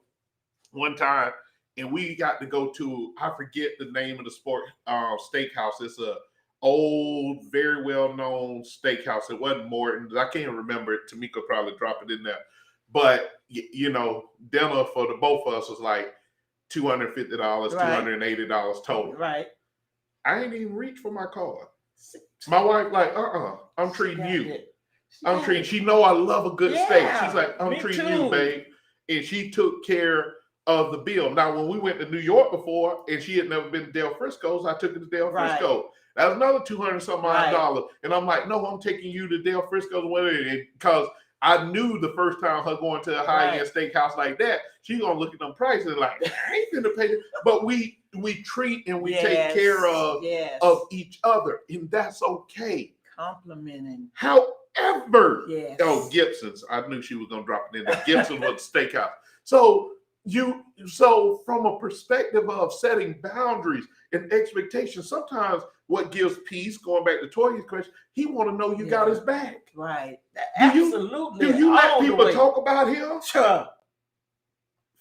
Speaker 2: one time and we got to go to, I forget the name of the steakhouse. It's a old, very well-known steakhouse. It wasn't Morton's. I can't remember it. Tamika probably dropped it in there. But, dinner for the both of us was like $250, $280 total. Right. I ain't even reached for my card. My wife like, I'm treating you. She know I love a good steak. She's like, I'm treating you, babe. And she took care of the bill. Now, when we went to New York before, and she had never been to Del Frisco's, I took her to Del Frisco. That was another $200-some-odd. And I'm like, no, I'm taking you to Del Frisco's, because I knew the first time her going to a high-end steakhouse like that, she's gonna look at them prices like, I ain't gonna pay. But we treat and we take care of each other, and that's okay. Complimenting. However, Gibson's. I knew she was gonna drop it in there. Gibson was a steakhouse. So from a perspective of setting boundaries and expectations, sometimes what gives peace, going back to Toya's question, he want to know you got his back. Right. Absolutely. Do you let people talk about him? Sure.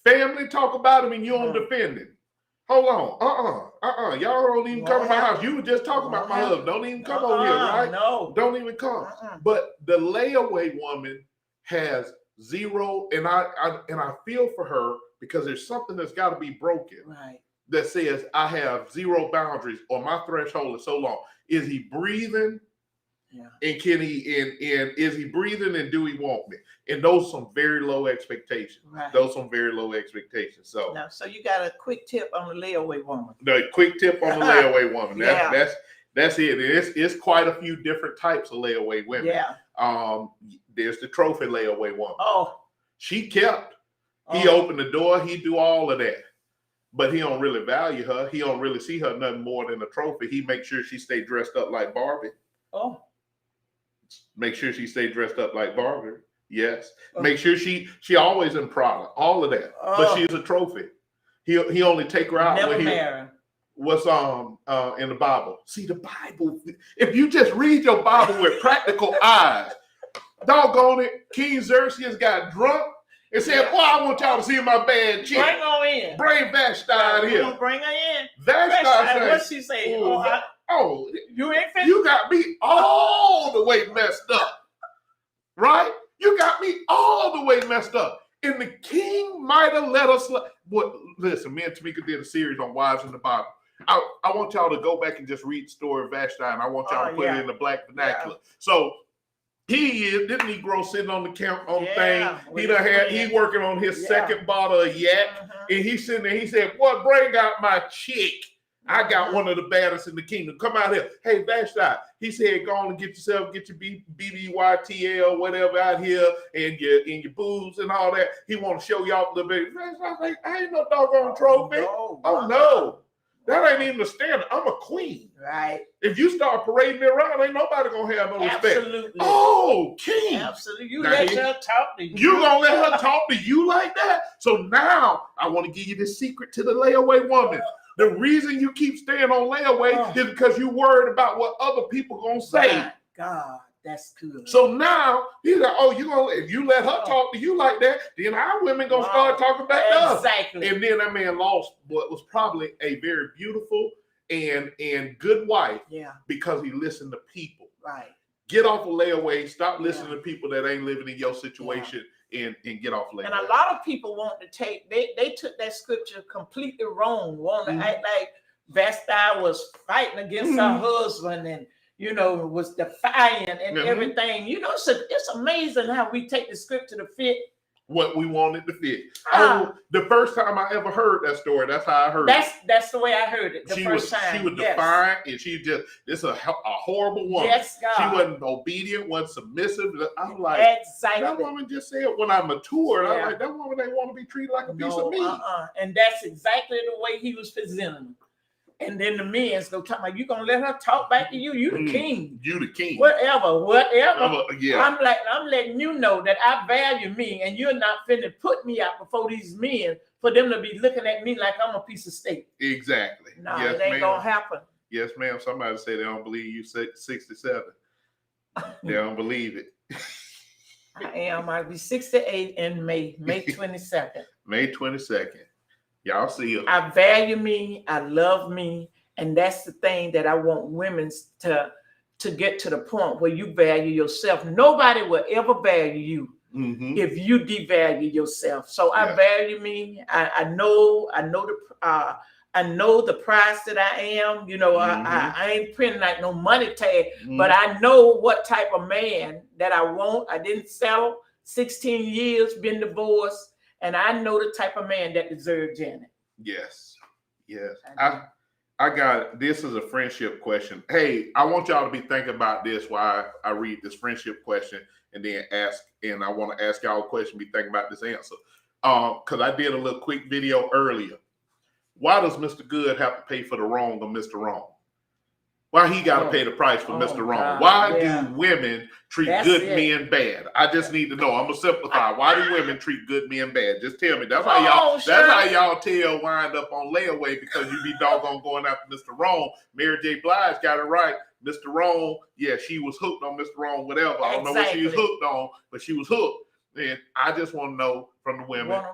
Speaker 2: Family talk about him and you don't defend him. Hold on. Y'all don't even come to my house. You were just talking about my husband. Don't even come over here, right? No. Don't even come. But the layaway woman has zero, and I feel for her because there's something that's got to be broken. Right. That says I have zero boundaries or my threshold is so long. Is he breathing? Yeah. And can he and is he breathing and do he want me? And those some very low expectations. Right. Those some very low expectations. So you got a quick tip on the layaway woman. The quick tip on the layaway woman. That's it. It's quite a few different types of layaway women. Yeah. There's the trophy layaway woman. Oh. She kept. He opened the door, he do all of that. But he don't really value her. He don't really see her nothing more than a trophy. He makes sure she stay dressed up like Barbie. Oh. Make sure she stay dressed up like Barbie. Yes. Make sure she always in Prada. All of that. But she's a trophy. He only take her out when he what's in the Bible. See, the Bible, if you just read your Bible with practical eyes, doggone it, King Xerxes got drunk and said, boy, I want y'all to see my bad chick. Bring her in. Bring Vashti out here. Bring her in. Vashti said, what's she saying? You ain't finished? You got me all the way messed up. Right? You got me all the way messed up.
Speaker 1: And the king might have let us. Listen, me and Tamika did a series on wives in the Bible. I want y'all to go back and just read the story of Vashti, and I want y'all to put it in the black vernacular. So he is this Negro sitting on the thing. He working on his second bottle of yak, and he's sitting there. He said, "Boy, bring out my chick. I got one of the baddest in the kingdom. Come out here. Hey, Vashti." He said, "Go on and get your BBYTL, whatever out here, and your boobs and all that." He want to show y'all a little bit. I was like, I ain't no doggone trophy. No. That ain't even the standard. I'm a queen.
Speaker 2: Right.
Speaker 1: If you start parading me around, ain't nobody gonna have no respect.
Speaker 2: Absolutely.
Speaker 1: Oh, king.
Speaker 2: Absolutely. You let her talk to you.
Speaker 1: You gonna let her talk to you like that? So now I want to give you the secret to the layaway woman. The reason you keep staying on layaway is because you worried about what other people gonna say.
Speaker 2: My God, that's good.
Speaker 1: So now he's like, "Oh, if you let her talk to you like that, then our women gonna start talking back to us."
Speaker 2: Exactly.
Speaker 1: And then that man lost what was probably a very beautiful and good wife.
Speaker 2: Yeah.
Speaker 1: Because he listened to people.
Speaker 2: Right.
Speaker 1: Get off of layaway. Stop listening to people that ain't living in your situation. And get off layaway.
Speaker 2: And a lot of people want to take, they took that scripture completely wrong, want to act like Vashti was fighting against her husband and, was defiant and everything. It's amazing how we take the scripture to fit
Speaker 1: what we wanted to fit. The first time I ever heard that story, that's how I heard it.
Speaker 2: That's the way I heard it.
Speaker 1: She was defiant, and this is a horrible woman.
Speaker 2: Yes, God.
Speaker 1: She wasn't obedient, wasn't submissive. I'm like,
Speaker 2: exactly.
Speaker 1: That woman just said when I matured, I'm like, that woman ain't want to be treated like a piece of meat.
Speaker 2: And that's exactly the way he was presenting them. And then the men's go talk about, you gonna let her talk back to you? You the king.
Speaker 1: You the king.
Speaker 2: Whatever.
Speaker 1: Yeah.
Speaker 2: I'm letting you know that I value me, and you're not finna put me out before these men for them to be looking at me like I'm a piece of steak.
Speaker 1: Exactly.
Speaker 2: No, it ain't gonna happen.
Speaker 1: Yes, ma'am. Somebody say they don't believe you 67. They don't believe it.
Speaker 2: I'll be 68 in May 22nd.
Speaker 1: May 22nd. Y'all see it.
Speaker 2: I value me, I love me, and that's the thing that I want women to get to the point where you value yourself. Nobody will ever value you if you devalue yourself. So I value me. I know the price that I am. I ain't printing like no money tag, but I know what type of man that I want. I didn't settle. 16 years, been divorced. And I know the type of man that deserves Janet.
Speaker 1: Yes. I got it. This is a friendship question. Hey, I want y'all to be thinking about this while I read this friendship question and then I want to ask y'all a question, be thinking about this answer. Because I did a little quick video earlier. Why does Mr. Good have to pay for the wrong of Mr. Wrong? Why he got to pay the price for Mr. Wrong? Why do women treat good men bad? I just need to know. I'm gonna simplify. Why do women treat good men bad? Just tell me. That's how y'all tail wind up on layaway because you be doggone going after Mr. Wrong. Mary J. Blige got it right. Mr. Wrong, she was hooked on Mr. Wrong, whatever. I don't know what she was hooked on, but she was hooked. And I just want to know from the women why.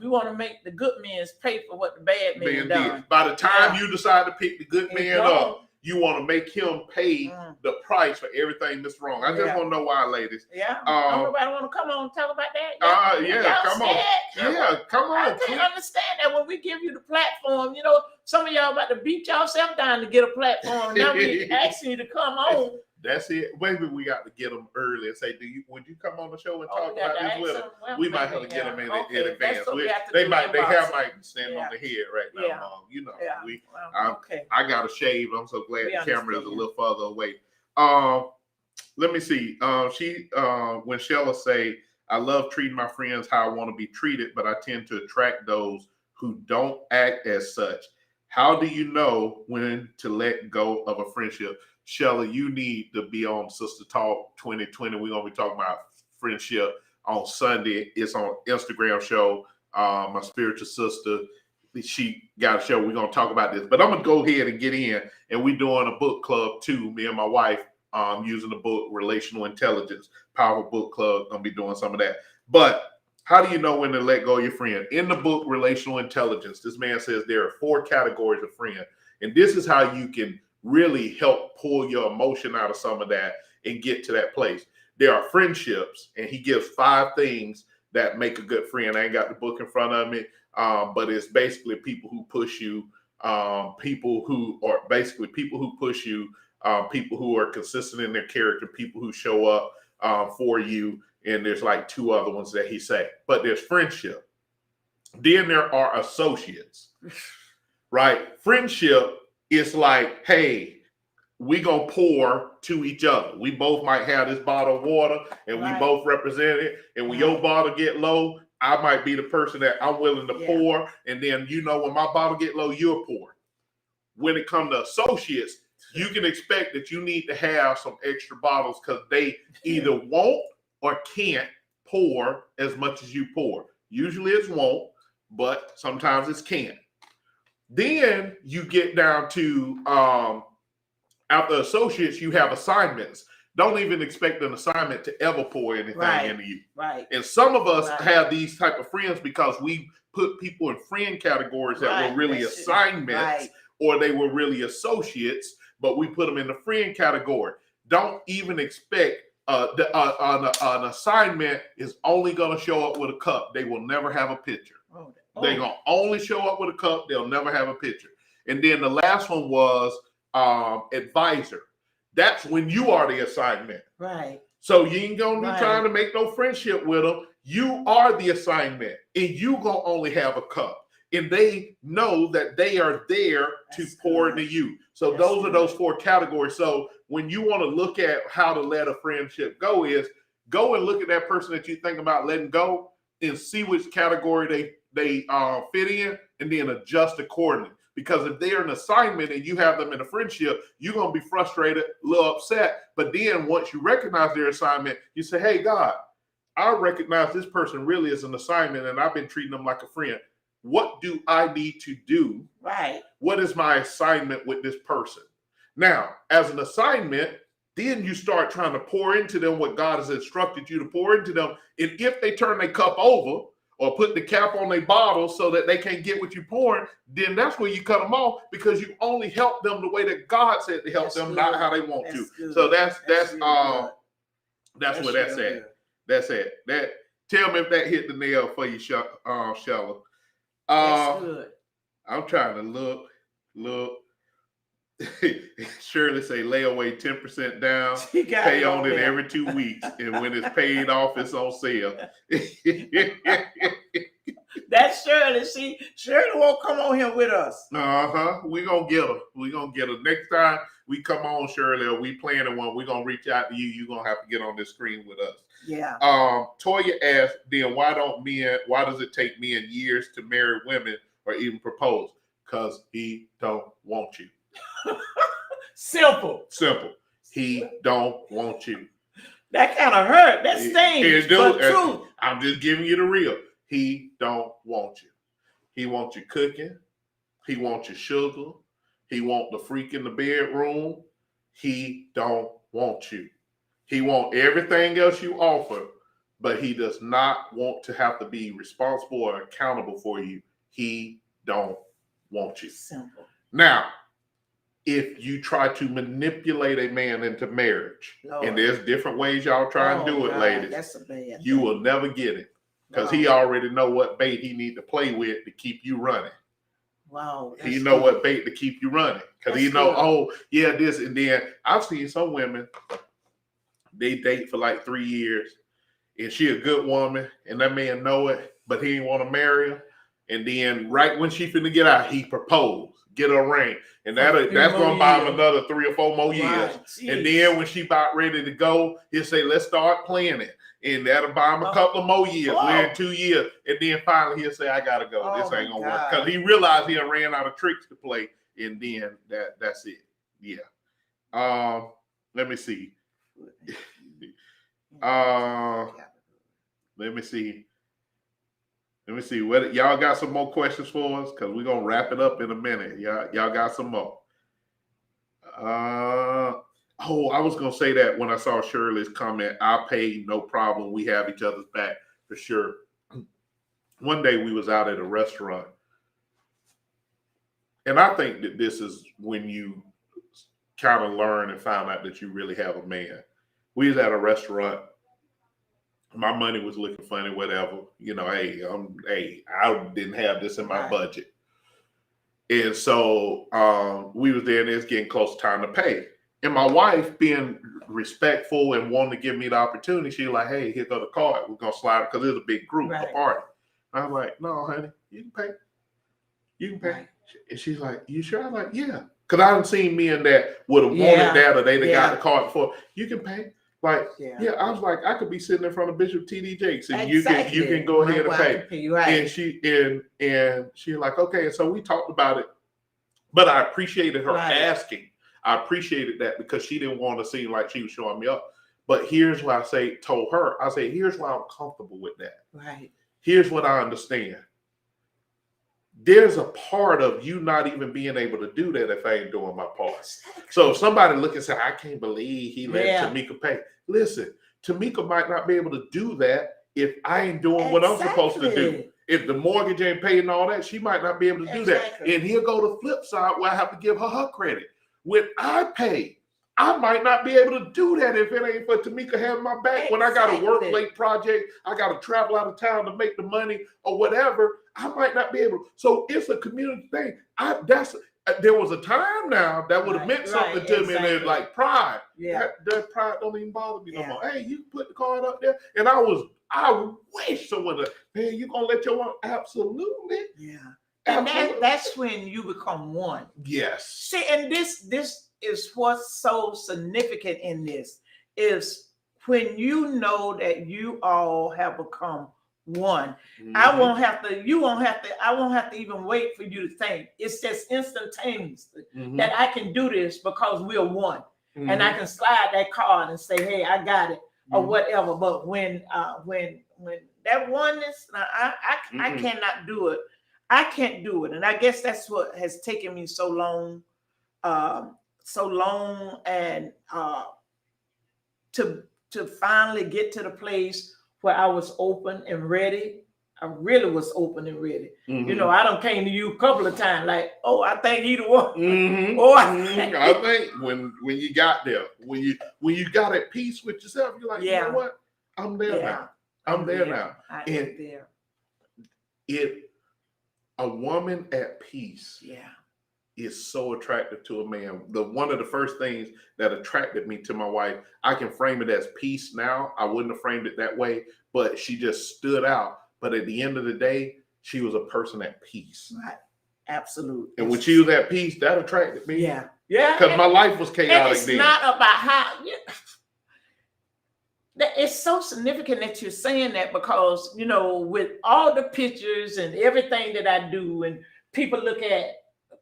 Speaker 2: We want to make the good men pay for what the bad men done.
Speaker 1: By the time you decide to pick the good man up, you want to make him pay the price for everything that's wrong. I just want to know why, ladies.
Speaker 2: Nobody want to come on and talk about that.
Speaker 1: Come on. Come on.
Speaker 2: I can't understand that when we give you the platform. Some of y'all about to beat yourself down to get a platform. Now we asking you to come on.
Speaker 1: That's it. Maybe we got to get them early and say, would you come on the show and talk about this with us? We might have to get them in advance. They might be standing on the head right now. I got to shave. I'm so glad the camera is a little further away. Let me see. When Shella say, I love treating my friends how I want to be treated, but I tend to attract those who don't act as such. How do you know when to let go of a friendship? Shella, you need to be on Sister Talk 2020. We're going to be talking about friendship on Sunday. It's on Instagram show. My spiritual sister, she got a show. We're going to talk about this. But I'm going to go ahead and get in. And we're doing a book club too. Me and my wife using the book Relational Intelligence. Powerful Book Club. Going to be doing some of that. But how do you know when to let go of your friend? In the book Relational Intelligence, this man says there are 4 categories of friend. And this is how you can really help pull your emotion out of some of that and get to that place. There are friendships, and he gives 5 things that make a good friend. I ain't got the book in front of me, but it's basically people who push you, people who push you, people who are consistent in their character, people who show up for you. And there's like two other ones that he said. But there's friendship. Then there are associates, right? Friendship is like, hey, we gonna pour to each other. We both might have this bottle of water, and we both represent it. And when your bottle get low, I might be the person that I'm willing to pour. And then, when my bottle get low, you'll pour. When it comes to associates, you can expect that you need to have some extra bottles because they either won't or can't pour as much as you pour. Usually it's won't, but sometimes it's can't. Then you get down to after associates, you have assignments. Don't even expect an assignment to ever pour anything into you.
Speaker 2: Right.
Speaker 1: And some of us have these type of friends because we put people in friend categories that were really assignments or they were really associates, but we put them in the friend category. Don't even expect an assignment is only going to show up with a cup. They will never have a picture. They're going to only show up with a cup. They'll never have a picture. And then the last one was advisor. That's when you are the assignment.
Speaker 2: Right.
Speaker 1: So you ain't gonna be trying to make no friendship with them. You are the assignment, and you gonna only have a cup. And they know that they are there to pour into you. So those are those four categories. So when you want to look at how to let a friendship go, is go and look at that person that you think about letting go and see which category they fit in, and then adjust accordingly. Because if they're an assignment and you have them in a friendship, you're going to be frustrated, a little upset. But then once you recognize their assignment, you say, hey, God, I recognize this person really is an assignment and I've been treating them like a friend. What do I need to do?
Speaker 2: Right.
Speaker 1: What is my assignment with this person? Now, as an assignment, then you start trying to pour into them what God has instructed you to pour into them. And if they turn their cup over, or put the cap on their bottle so that they can't get what you're pouring, then that's where you cut them off because you only help them the way that God said to help them, not how they want to.
Speaker 2: Good.
Speaker 1: So that's where that's at.
Speaker 2: Good.
Speaker 1: That's it. That tell me if that hit the nail for you, Shella.
Speaker 2: That's good.
Speaker 1: I'm trying to look. Shirley say layaway 10% down, pay on it every 2 weeks, and when it's paid off, it's on sale.
Speaker 2: That's Shirley. Shirley won't come on here with us.
Speaker 1: We're gonna get her. We're gonna get her. Next time we come on, Shirley, or we planning one, we're gonna reach out to you. You're gonna have to get on this screen with us.
Speaker 2: Yeah.
Speaker 1: Toya asked, then why does it take men years to marry women or even propose? Because he don't want you.
Speaker 2: Simple.
Speaker 1: He don't want you.
Speaker 2: That kind of hurt. That stings. But true.
Speaker 1: I'm just giving you the real. He don't want you. He wants you cooking. He wants your sugar. He wants the freak in the bedroom. He don't want you. He wants everything else you offer, but he does not want to have to be responsible or accountable for you. He don't want you.
Speaker 2: Simple.
Speaker 1: Now, if you try to manipulate a man into marriage, and there's different ways y'all try and do it, ladies,
Speaker 2: that's a bad
Speaker 1: you will never get it because he already know what bait he need to play with to keep you running.
Speaker 2: Wow.
Speaker 1: He know what bait to keep you running because he know, this. And then I've seen some women, they date for like 3 years and she a good woman and that man know it, but he ain't want to marry her. And then right when she finna get out, he proposed, get her a ring. And that's going to buy him another 3 or 4 more years. Right. And then when she about ready to go, he'll say, let's start planning. And that'll buy him a couple of more years. We're in 2 years. And then finally he'll say, I got to go. This ain't going to work. Because he realized he ran out of tricks to play. And then that's it. Yeah. Let me see. Let me see. What y'all got some more questions for us? Because we're gonna wrap it up in a minute. Y'all got some more. I was gonna say that when I saw Shirley's comment, I pay, no problem. We have each other's back for sure. One day we was out at a restaurant, and I think that this is when you kind of learn and find out that you really have a man. We was at a restaurant, my money was looking funny, whatever. You know, hey, I didn't have this in my budget. And so we was there and it's getting close to time to pay. And my wife being respectful and wanting to give me the opportunity, she was like, hey, here go the card. We're going to slide it because it was a big group, a party. I was like, no, honey, you can pay. You can pay. Right. And she's like, you sure? I was like, yeah. Because I done seen me and that would have wanted that or they'd have got the card before. You can pay. Like, I was like, I could be sitting in front of Bishop T.D. Jakes and you can go ahead and pay. Right. And she like, okay. And so we talked about it. But I appreciated her asking. I appreciated that because she didn't want to seem like she was showing me up. But here's what told her. I say, here's why I'm comfortable with that. Right. Here's what I understand. There's a part of you not even being able to do that if I ain't doing my part. Exactly. So if somebody look and say, I can't believe he let Tamika pay. Listen, Tamika might not be able to do that if I ain't doing what I'm supposed to do. If the mortgage ain't paid and all that, she might not be able to do that. And here go the flip side where I have to give her credit. When I pay, I might not be able to do that if it ain't for Tamika having my back. When I got a work late project, I got to travel out of town to make the money or whatever, I might not be able. So it's a community thing. There was a time now that would have meant something to me, and it's like pride. Yeah, that pride don't even bother me no more. Hey, you put the card up there, and I wish someone would. Man, you gonna let your one? Absolutely. Yeah.
Speaker 2: And that's when you become one. Yes. See, and this is what's so significant in this is when you know that you all have become one. Mm-hmm. I won't have to even wait for you to think. It's just instantaneously that I can do this because we're one. Mm-hmm. And I can slide that card and say, hey, I got it, or whatever. But when that oneness, I cannot do it. I can't do it. And I guess that's what has taken me so long and to finally get to the place where I was open and ready. I really was open and ready. Mm-hmm. You know, I done came to you a couple of times like, oh, I think he the one. Mm-hmm.
Speaker 1: I think when you got there, when you got at peace with yourself, you're like, you know what? I'm there now. I'm there now.
Speaker 2: I am there.
Speaker 1: A woman at peace is so attractive to a man. One of the first things that attracted me to my wife, I can frame it as peace now. I wouldn't have framed it that way, but she just stood out. But at the end of the day, she was a person at peace.
Speaker 2: Right. Absolutely.
Speaker 1: And when she was at peace, that attracted me.
Speaker 2: Yeah. Yeah.
Speaker 1: Because my life was chaotic
Speaker 2: and it's
Speaker 1: then.
Speaker 2: Not about how... It's so significant that you're saying that because, you know, with all the pictures and everything that I do and people look at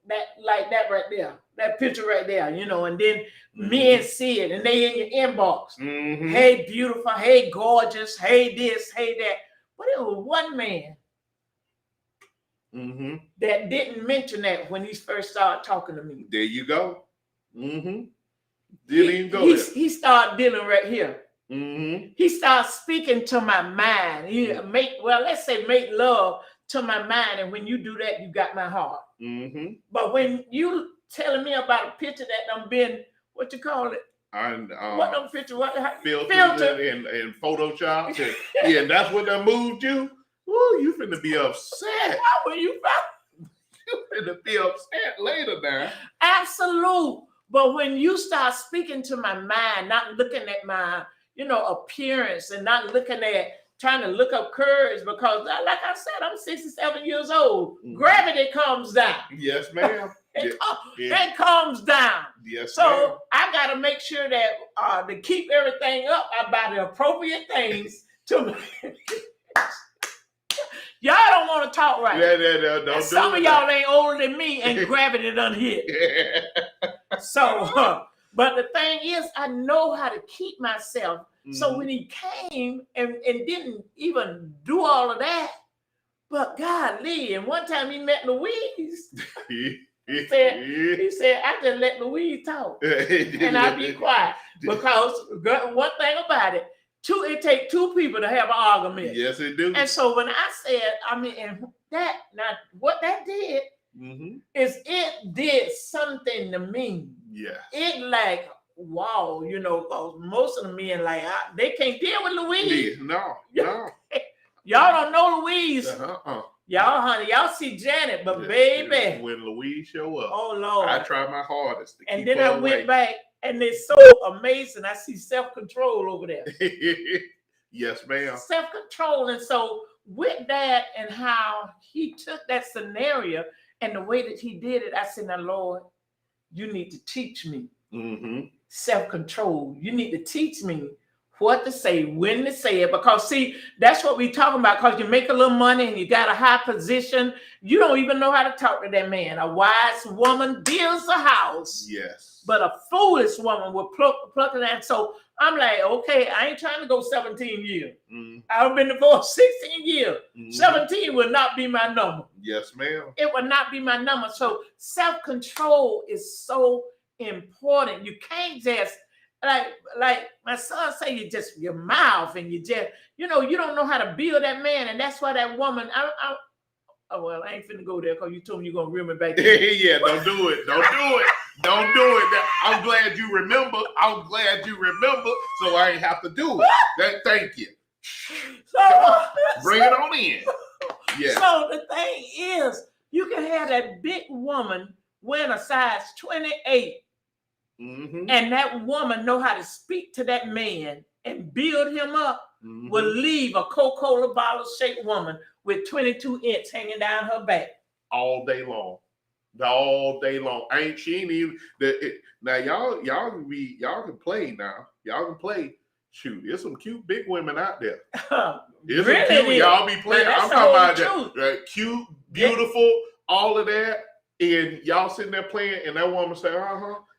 Speaker 2: that like that right there, that picture right there, you know, and then men see it and they in your inbox. Mm-hmm. Hey, beautiful. Hey, gorgeous. Hey, this. Hey, that. But it was one man that didn't mention that when he first started talking to me.
Speaker 1: There you go. Mm-hmm. Didn't even go there.
Speaker 2: He started dealing right here. Mm-hmm. He starts speaking to my mind. Let's say make love to my mind, and when you do that, you got my heart. Mm-hmm. But when you telling me about a picture that I'm been, what you call it? What them picture?
Speaker 1: Filtered and Photoshop. And that's what that moved you. Ooh, you finna be upset.
Speaker 2: Why were you?
Speaker 1: You finna be upset later now.
Speaker 2: Absolute. But when you start speaking to my mind, not looking at my appearance and not trying to look up curves because like I said, I'm 67 years old. Mm-hmm. Gravity comes down.
Speaker 1: Yes, ma'am.
Speaker 2: It comes down.
Speaker 1: Yes,
Speaker 2: so
Speaker 1: ma'am.
Speaker 2: I got to make sure that to keep everything up, I buy the appropriate things to y'all don't want to talk right.
Speaker 1: Don't
Speaker 2: some of y'all ain't older than me and gravity done hit. So but the thing is, I know how to keep myself. Mm-hmm. So when he came and didn't even do all of that, but golly, and one time he met Louise. He said, I just let Louise talk and I be quiet. Because one thing about it, it takes two people to have an argument.
Speaker 1: Yes, it do.
Speaker 2: And so when I said, what that did is it did something to me.
Speaker 1: Yes.
Speaker 2: It like, wow, 'cause most of the men like they can't deal with Louise.
Speaker 1: No.
Speaker 2: Y'all don't know Louise.
Speaker 1: Uh-uh.
Speaker 2: Y'all, honey, y'all see Janet, but baby,
Speaker 1: when Louise show up,
Speaker 2: oh Lord,
Speaker 1: I try my hardest to
Speaker 2: and
Speaker 1: keep
Speaker 2: then
Speaker 1: her
Speaker 2: I
Speaker 1: away.
Speaker 2: went back, and it's so amazing. I see self-control over there.
Speaker 1: Yes, ma'am.
Speaker 2: Self-control, and so with that, and how he took that scenario and the way that he did it, I said, "Now, Lord, you need to teach me self-control. You need to teach me what to say, when to say it, because see, that's what we talking about. Because you make a little money and you got a high position, you don't even know how to talk to that man. A wise woman builds a house,
Speaker 1: yes,
Speaker 2: but a foolish woman will pluck it out." So I'm like, okay, I ain't trying to go 17 years. I've been divorced 16 years. 17 will not be my number.
Speaker 1: Yes, ma'am.
Speaker 2: It will not be my number. So self-control is so important. You can't just like my son say, you just your mouth, and you just you don't know how to build that man. And that's why that woman, oh well, I ain't finna go there because you told me you're gonna reel me back in.
Speaker 1: Yeah, don't do it. Don't do it. I'm glad you remember. So I ain't have to do it. Thank you.
Speaker 2: So
Speaker 1: bring it on in. Yeah.
Speaker 2: So the thing is, you can have that big woman wearing a size 28, and that woman know how to speak to that man and build him up. Will leave a Coca-Cola bottle shaped woman with 22 inch hanging down her back
Speaker 1: all day long. She ain't even now. Y'all can play now. Y'all can play. Shoot, there's some cute big women out there.
Speaker 2: Really?
Speaker 1: Cute, y'all be playing. I'm talking about that cute, beautiful, all of that, and y'all sitting there playing, and that woman say,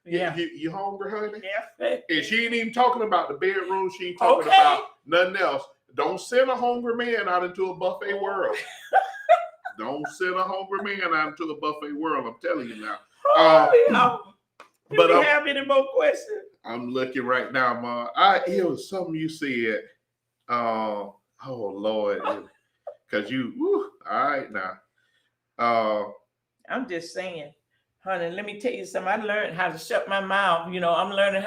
Speaker 2: yeah,
Speaker 1: you hungry, honey?
Speaker 2: Yeah.
Speaker 1: And she ain't even talking about the bedroom. She ain't talking about nothing else. Don't send a hungry man out into a buffet world. Don't send a hungry man out into a buffet world. I'm telling you now.
Speaker 2: But you have any more questions?
Speaker 1: I'm looking right now, Ma. It was something you said. Oh Lord, because all right now.
Speaker 2: I'm just saying, honey. Let me tell you something. I learned how to shut my mouth. I'm learning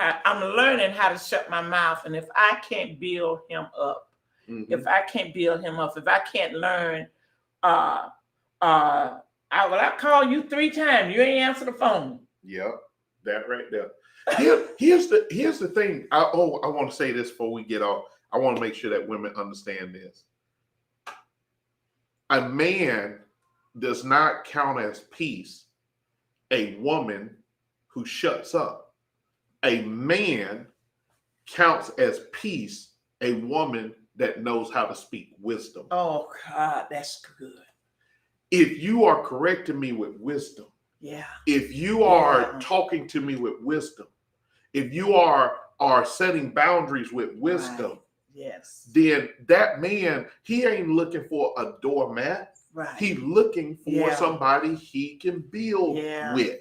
Speaker 2: how to shut my mouth. And if I can't build him up, if I can't learn, I call you 3 times. You ain't answer the phone.
Speaker 1: Yep, that right there. Here's the thing. I want to say this before we get off. I want to make sure that women understand this. A man does not count as peace a woman who shuts up. A man counts as peace a woman that knows how to speak wisdom.
Speaker 2: Oh God, that's good.
Speaker 1: If you are correcting me with wisdom, if you are talking to me with wisdom, if you are setting boundaries with wisdom, then that man, he ain't looking for a doormat. He's looking for somebody he can build with.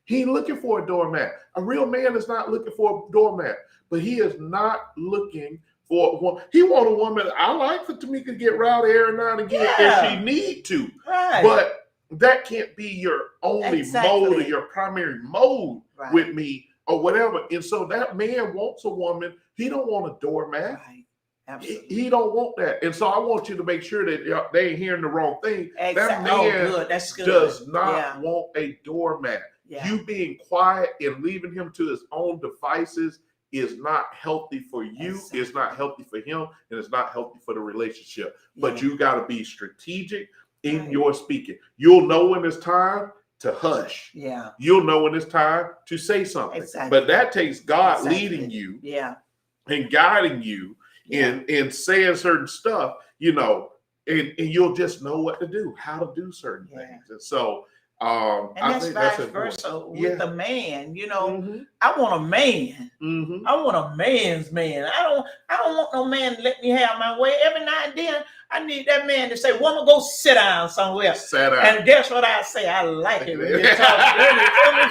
Speaker 1: He ain't looking for a doormat. A real man is not looking for a doormat, but he is not looking for one. He want a woman. I like for Tamika to get rowdy every now and again if she need to, but that can't be your only mode or your primary mode with me or whatever. And so that man wants a woman. He don't want a doormat. Absolutely. He don't want that. And so I want you to make sure that they ain't hearing the wrong thing. That man does not want a doormat. You being quiet and leaving him to his own devices is not healthy for you. It's not healthy for him, and it's not healthy for the relationship. But you got to be strategic in your speaking. You'll know when it's time to hush. You'll know when it's time to say something. But that takes God leading you and guiding you in saying certain stuff, and you'll just know what to do, how to do certain things. And so
Speaker 2: and that's vice versa with a man. I want a man. I want a man's man. I don't want no man to let me have my way. Every now and then I need that man to say, "Woman, go sit down somewhere." And guess what I say? I like it when you talk dirty to me.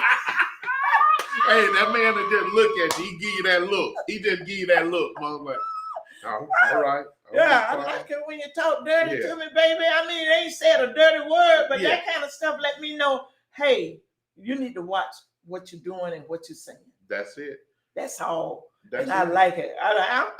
Speaker 1: Hey, that man that just look at you, he give you that look. He just give you that look. I'm like, all right.
Speaker 2: I like it when you talk dirty to me, baby. I mean, they ain't said a dirty word, but that kind of stuff let me know, hey, you need to watch what you're doing and what you're saying.
Speaker 1: That's it.
Speaker 2: That's all.
Speaker 1: That's
Speaker 2: And I
Speaker 1: it.
Speaker 2: like it. I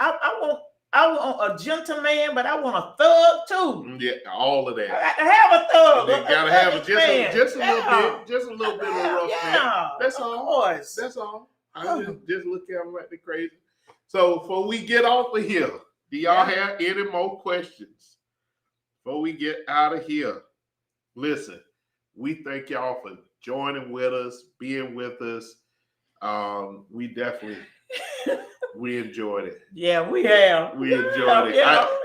Speaker 2: want a gentleman, but I want a thug too.
Speaker 1: Yeah, all of that.
Speaker 2: I got to have a thug.
Speaker 1: You gotta have it just a little
Speaker 2: Yeah.
Speaker 1: bit, just a little bit of rough.
Speaker 2: Yeah,
Speaker 1: That's
Speaker 2: of
Speaker 1: all.
Speaker 2: course.
Speaker 1: That's all. I just look at them like they're crazy. So before we get off of here, do y'all have any more questions? Before we get out of here, listen, we thank y'all for joining with us, being with us. We definitely we enjoyed it.
Speaker 2: Yeah, we have.
Speaker 1: We enjoyed it.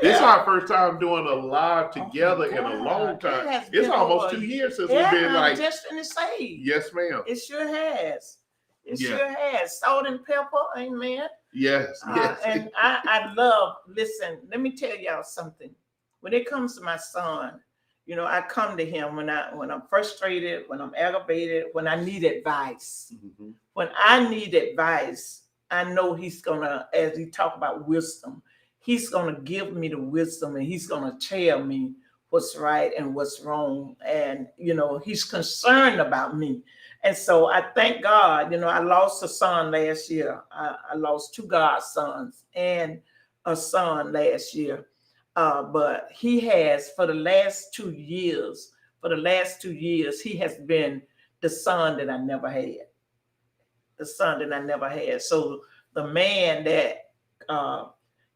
Speaker 1: This is our first time doing a live together in a long time. It's almost 2 years since we've been like.
Speaker 2: Just in the say.
Speaker 1: Yes, ma'am.
Speaker 2: It sure has. It sure has. Salt and pepper, amen.
Speaker 1: Yes.
Speaker 2: And I love. Listen, let me tell y'all something. When it comes to my son, you know, I come to him when I'm frustrated, when I'm aggravated, when I need advice.
Speaker 1: Mm-hmm.
Speaker 2: When I need advice, I know he's gonna, as he talk about wisdom, he's gonna give me the wisdom, and he's gonna tell me what's right and what's wrong. And you know, he's concerned about me. And so I thank God. You know, I lost a son last year. I lost 2 godsons and a son last year. But he has, for the last 2 years, he has been the son that I never had. The son that I never had. So the man that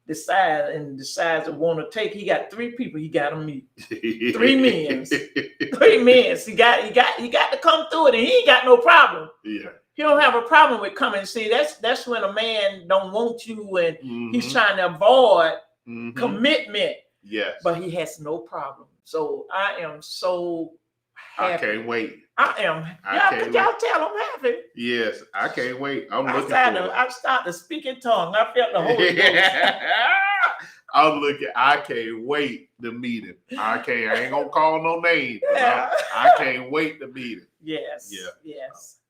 Speaker 2: decides to want to take, he got 3 people he got to meet. 3 men. 3 men. He got to come through it, and he ain't got no problem.
Speaker 1: Yeah.
Speaker 2: He don't have a problem with coming. See, that's when a man don't want you, and he's trying to avoid commitment.
Speaker 1: Yes.
Speaker 2: But he has no problem. So I am so happy.
Speaker 1: I can't wait.
Speaker 2: I am. Y'all tell I'm happy.
Speaker 1: Yes, I can't wait. I'm looking forward.
Speaker 2: I started to speak in tongue. I felt the Holy Ghost.
Speaker 1: I can't wait to meet him. I ain't gonna call no names. I can't wait to meet him.
Speaker 2: Yes.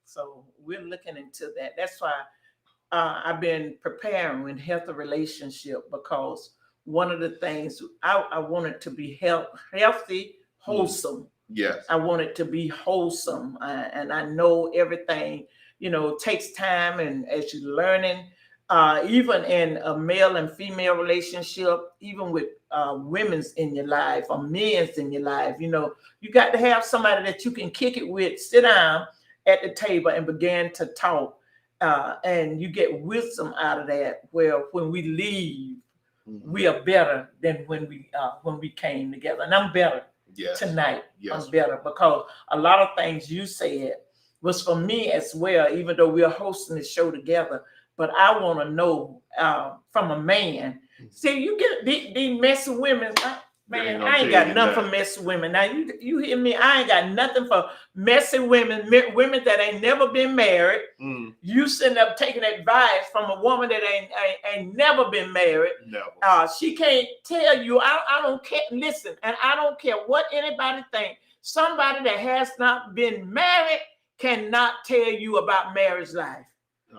Speaker 2: So we're looking into that. That's why I've been preparing with healthy relationship, because one of the things I want it to be healthy, wholesome.
Speaker 1: Yes.
Speaker 2: I want it to be wholesome. And I know everything, you know, takes time. And as you're learning, even in a male and female relationship, even with women's in your life or men's in your life, you know, you got to have somebody that you can kick it with, sit down at the table and begin to talk. And you get wisdom out of that, where when we leave, we are better than when we came together. And I'm better tonight. Yes. I'm better, because a lot of things you said was for me as well, even though we're hosting the show together. But I want to know from a man. See, you get these messy women. Man, I ain't got nothing for messy women. Now you hear me? I ain't got nothing for messy women, women that ain't never been married. You sitting up taking advice from a woman that ain't never been married. Never. She can't tell you. I don't care. Listen, and I don't care what anybody think. Somebody that has not been married cannot tell you about marriage life.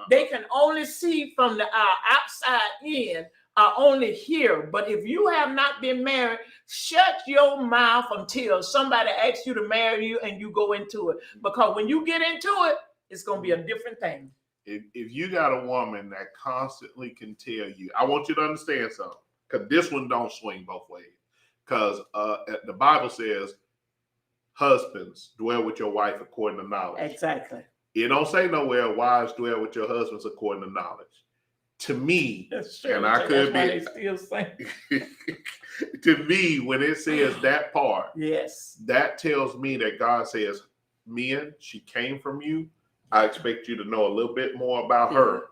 Speaker 2: They can only see from the outside in. Only here. But if you have not been married, shut your mouth until somebody asks you to marry you and you go into it. Because when you get into it, it's going to be a different thing.
Speaker 1: If you got a woman that constantly can tell you, I want you to understand something, because this one don't swing both ways. Because the Bible says, husbands, dwell with your wife according to knowledge.
Speaker 2: Exactly.
Speaker 1: It don't say nowhere, wives, dwell with your husbands according to knowledge. To me, and I could be still saying. To me, when it says that part,
Speaker 2: yes,
Speaker 1: that tells me that God says, men, she came from you. I expect you to know a little bit more about her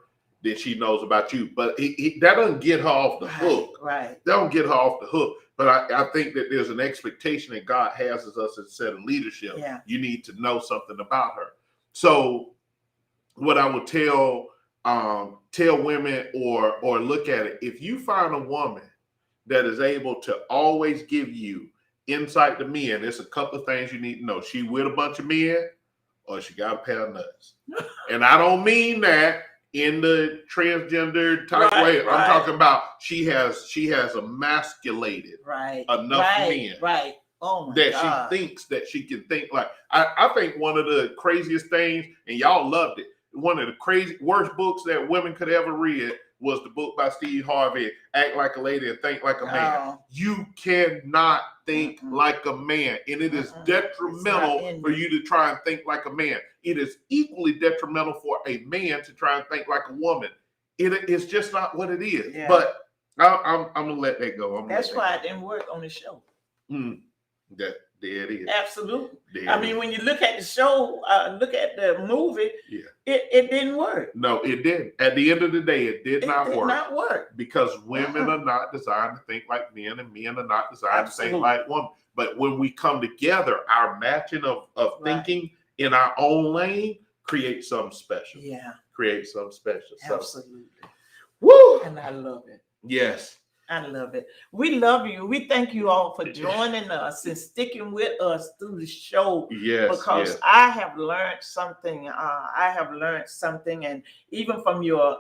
Speaker 1: than she knows about you. But that doesn't get her off the hook.
Speaker 2: Right.
Speaker 1: That don't get her off the hook. But I think that there's an expectation that God has as us as a set of leadership.
Speaker 2: Yeah.
Speaker 1: You need to know something about her. So what I would tell women or look at it, if you find a woman that is able to always give you insight to men, there's a couple of things you need to know. She with a bunch of men, or she got a pair of nuts. And I don't mean that in the transgender type way. I'm talking about she has emasculated enough men.
Speaker 2: Right. Oh my
Speaker 1: that
Speaker 2: God.
Speaker 1: She thinks that she can think like. I think one of the craziest things, and y'all loved it, one of the crazy worst books that women could ever read was the book by Steve Harvey, Act Like a Lady and Think Like a Man.
Speaker 2: Oh.
Speaker 1: You cannot think like a man, and it is detrimental for you to try and think like a man. It is equally detrimental for a man to try and think like a woman. It is just not what it is.
Speaker 2: Yeah.
Speaker 1: But I'm gonna let that go.
Speaker 2: That's why it didn't work on the show.
Speaker 1: There it is.
Speaker 2: Absolutely. I mean, when you look at the show, look at the movie, it didn't work.
Speaker 1: No, it didn't. At the end of the day, it did not work. Because women are not designed to think like men, and men are not designed to think like women. But when we come together, our matching of thinking in our own lane creates something special.
Speaker 2: Yeah.
Speaker 1: Creates something special.
Speaker 2: Absolutely.
Speaker 1: So, woo!
Speaker 2: And I love it.
Speaker 1: Yes.
Speaker 2: I love it. We love you. We thank you all for joining us and sticking with us through the show.
Speaker 1: Yes.
Speaker 2: Because I have learned something. And even from your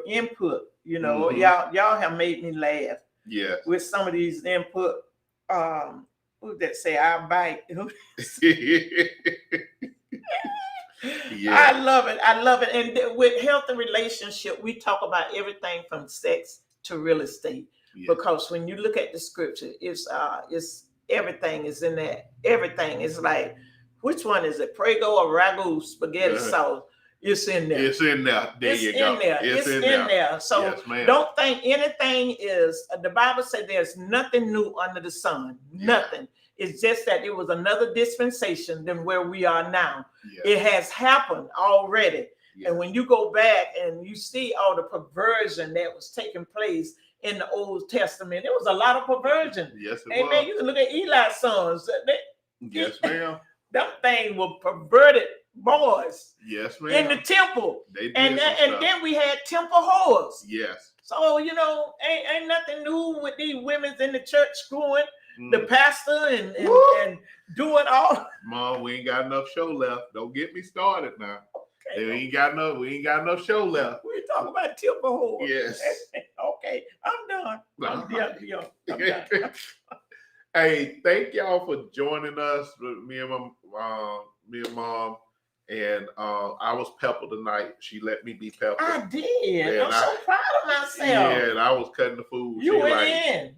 Speaker 2: input, you know, y'all have made me laugh.
Speaker 1: Yes.
Speaker 2: With some of these input, who that say I bite. Yeah. I love it. And with healthy relationship, we talk about everything from sex to real estate, because when you look at the scripture, it's everything is in there. Everything is like, which one is it? Prego or ragu spaghetti sauce? It's in there. It's in there. It's in there. So don't think anything is. The Bible says there's nothing new under the sun. Nothing. It's just that it was another dispensation than where we are now. It has happened already. And when you go back and you see all the perversion that was taking place in the Old Testament, there was a lot of perversion.
Speaker 1: Yes, it
Speaker 2: was. You can look at Eli's sons.
Speaker 1: Yes, ma'am.
Speaker 2: Them things were perverted boys.
Speaker 1: Yes, ma'am.
Speaker 2: In the temple.
Speaker 1: And
Speaker 2: then we had temple whores.
Speaker 1: Yes.
Speaker 2: So, you know, ain't nothing new with these women in the church screwing the pastor and doing all.
Speaker 1: Mom, we ain't got enough show left. Don't get me started now. We ain't got no show left.
Speaker 2: We talk about temple whores.
Speaker 1: Yes.
Speaker 2: Okay, I'm done. I'm done.
Speaker 1: Hey, thank y'all for joining us. Me and mom, and I was Pepper tonight. She let me be Pepper.
Speaker 2: I did. I'm so proud of myself.
Speaker 1: Yeah, and I was cutting the food.
Speaker 2: You went in.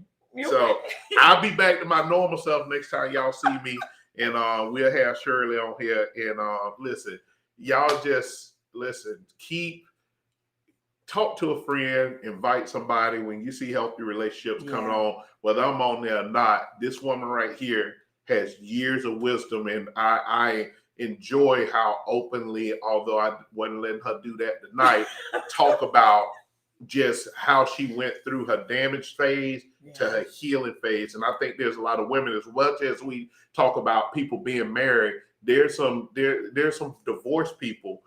Speaker 1: I'll be back to my normal self next time y'all see me, and we'll have Shirley on here. And listen, y'all just listen. Talk to a friend, invite somebody. When you see healthy relationships coming on, whether I'm on there or not, this woman right here has years of wisdom, and I enjoy how openly, although I wasn't letting her do that tonight, talk about just how she went through her damage phase to her healing phase. And I think there's a lot of women, as much as we talk about people being married, there's some divorced people.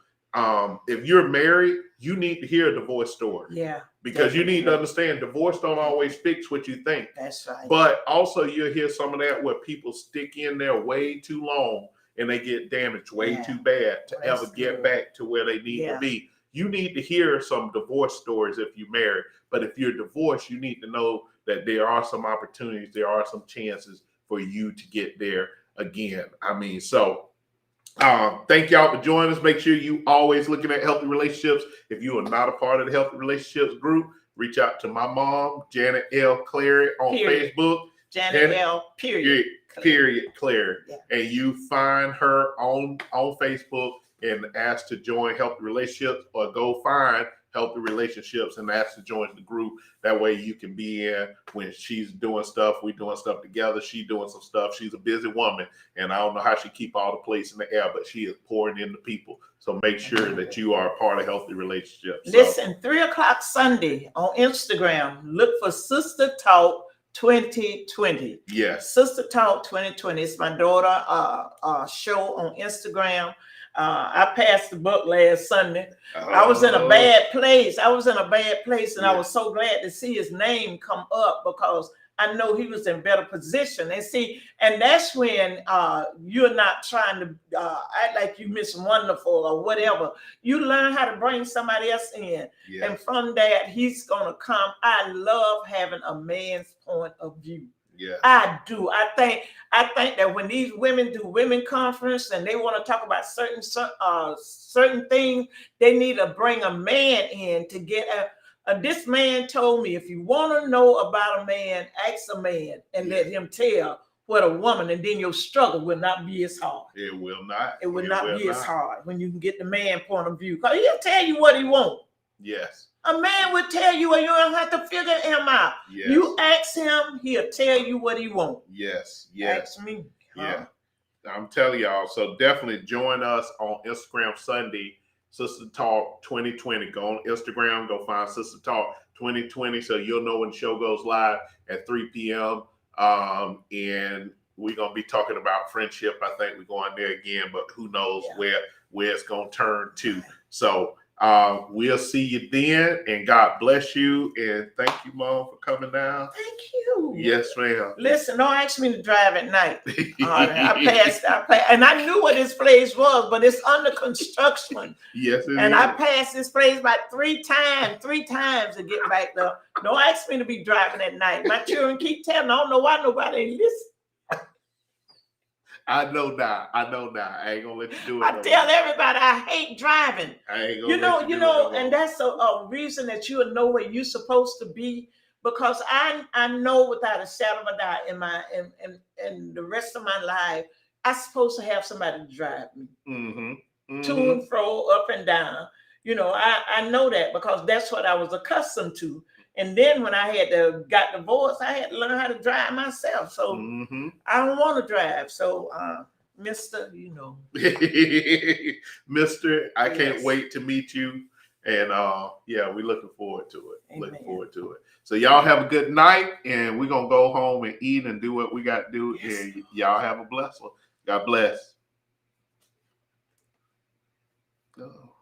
Speaker 1: If you're married, you need to hear a divorce story.
Speaker 2: Yeah.
Speaker 1: Because you need to understand divorce don't always fix what you think.
Speaker 2: That's right.
Speaker 1: But also you'll hear some of that where people stick in there way too long and they get damaged way too bad to ever get back to where they need to be. You need to hear some divorce stories if you're married. But if you're divorced, you need to know that there are some opportunities, there are some chances for you to get there again. I mean, so thank y'all for joining us. Make sure you always looking at healthy relationships. If you are not a part of the healthy relationships group, reach out to my mom, Janet L. Clary, on Facebook.
Speaker 2: Janet L. Clary.
Speaker 1: Yeah. And you find her on Facebook and ask to join healthy relationships, or go find healthy relationships and ask to join the group. That way you can be in when she's doing stuff. We doing stuff together. She doing some stuff. She's a busy woman, and I don't know how she keep all the plates in the air, but she is pouring into people. So make sure that you are a part of healthy relationships.
Speaker 2: Listen, 3:00 Sunday on Instagram. Look for Sister Talk 2020.
Speaker 1: Yes.
Speaker 2: Sister Talk 2020. It's my daughter show on Instagram. I passed the book last Sunday. I was in a bad place. I was so glad to see his name come up, because I know he was in better position. And see, and that's when you're not trying to act like you Miss Wonderful or whatever. You learn how to bring somebody else in. And from that, he's going to come. I love having a man's point of view.
Speaker 1: Yeah.
Speaker 2: I do. I think that when these women do women conference and they want to talk about certain things, they need to bring a man in to get this man told me, if you want to know about a man, ask a man and let him tell what a woman, and then your struggle will not be as hard.
Speaker 1: It will not.
Speaker 2: It will not be as hard when you can get the man point of view. Because he'll tell you what he wants.
Speaker 1: Yes.
Speaker 2: A man will tell you, and you don't have to figure him out.
Speaker 1: Yes.
Speaker 2: You ask him, he'll tell you what he wants.
Speaker 1: Yes. Yes.
Speaker 2: Ask me.
Speaker 1: Yeah. I'm telling y'all. So definitely join us on Instagram Sunday, Sister Talk 2020. Go on Instagram, go find Sister Talk 2020 so you'll know when the show goes live at 3 p.m. And we're going to be talking about friendship. I think we're going there again, but who knows where it's going to turn to. So we'll see you then, and God bless you. And thank you, Mom, for coming down.
Speaker 2: Thank you.
Speaker 1: Yes, ma'am.
Speaker 2: Listen, don't ask me to drive at night. I passed, and I knew what this place was, but it's under construction.
Speaker 1: Yes, it
Speaker 2: and
Speaker 1: is.
Speaker 2: I passed this place about three times to get back there. Don't ask me to be driving at night. My children keep telling me, I don't know why nobody ain't listen.
Speaker 1: I know now. I ain't gonna let you do it.
Speaker 2: I tell everybody I hate driving.
Speaker 1: I ain't gonna
Speaker 2: you know, and that's a reason that you'll know where you're supposed to be, because I know without a shadow of a doubt in the rest of my life, I'm supposed to have somebody to drive me to and fro, up and down. You know, I know that because that's what I was accustomed to. And then when I got divorced, I had to learn how to drive myself. So I don't want to drive. So, Mr., you know.
Speaker 1: Mister, I can't wait to meet you. And we're looking forward to it.
Speaker 2: Amen.
Speaker 1: Looking forward to it. So y'all have a good night, and we're going to go home and eat and do what we got to do. Yes. And y'all have a blessed one. God bless. Oh.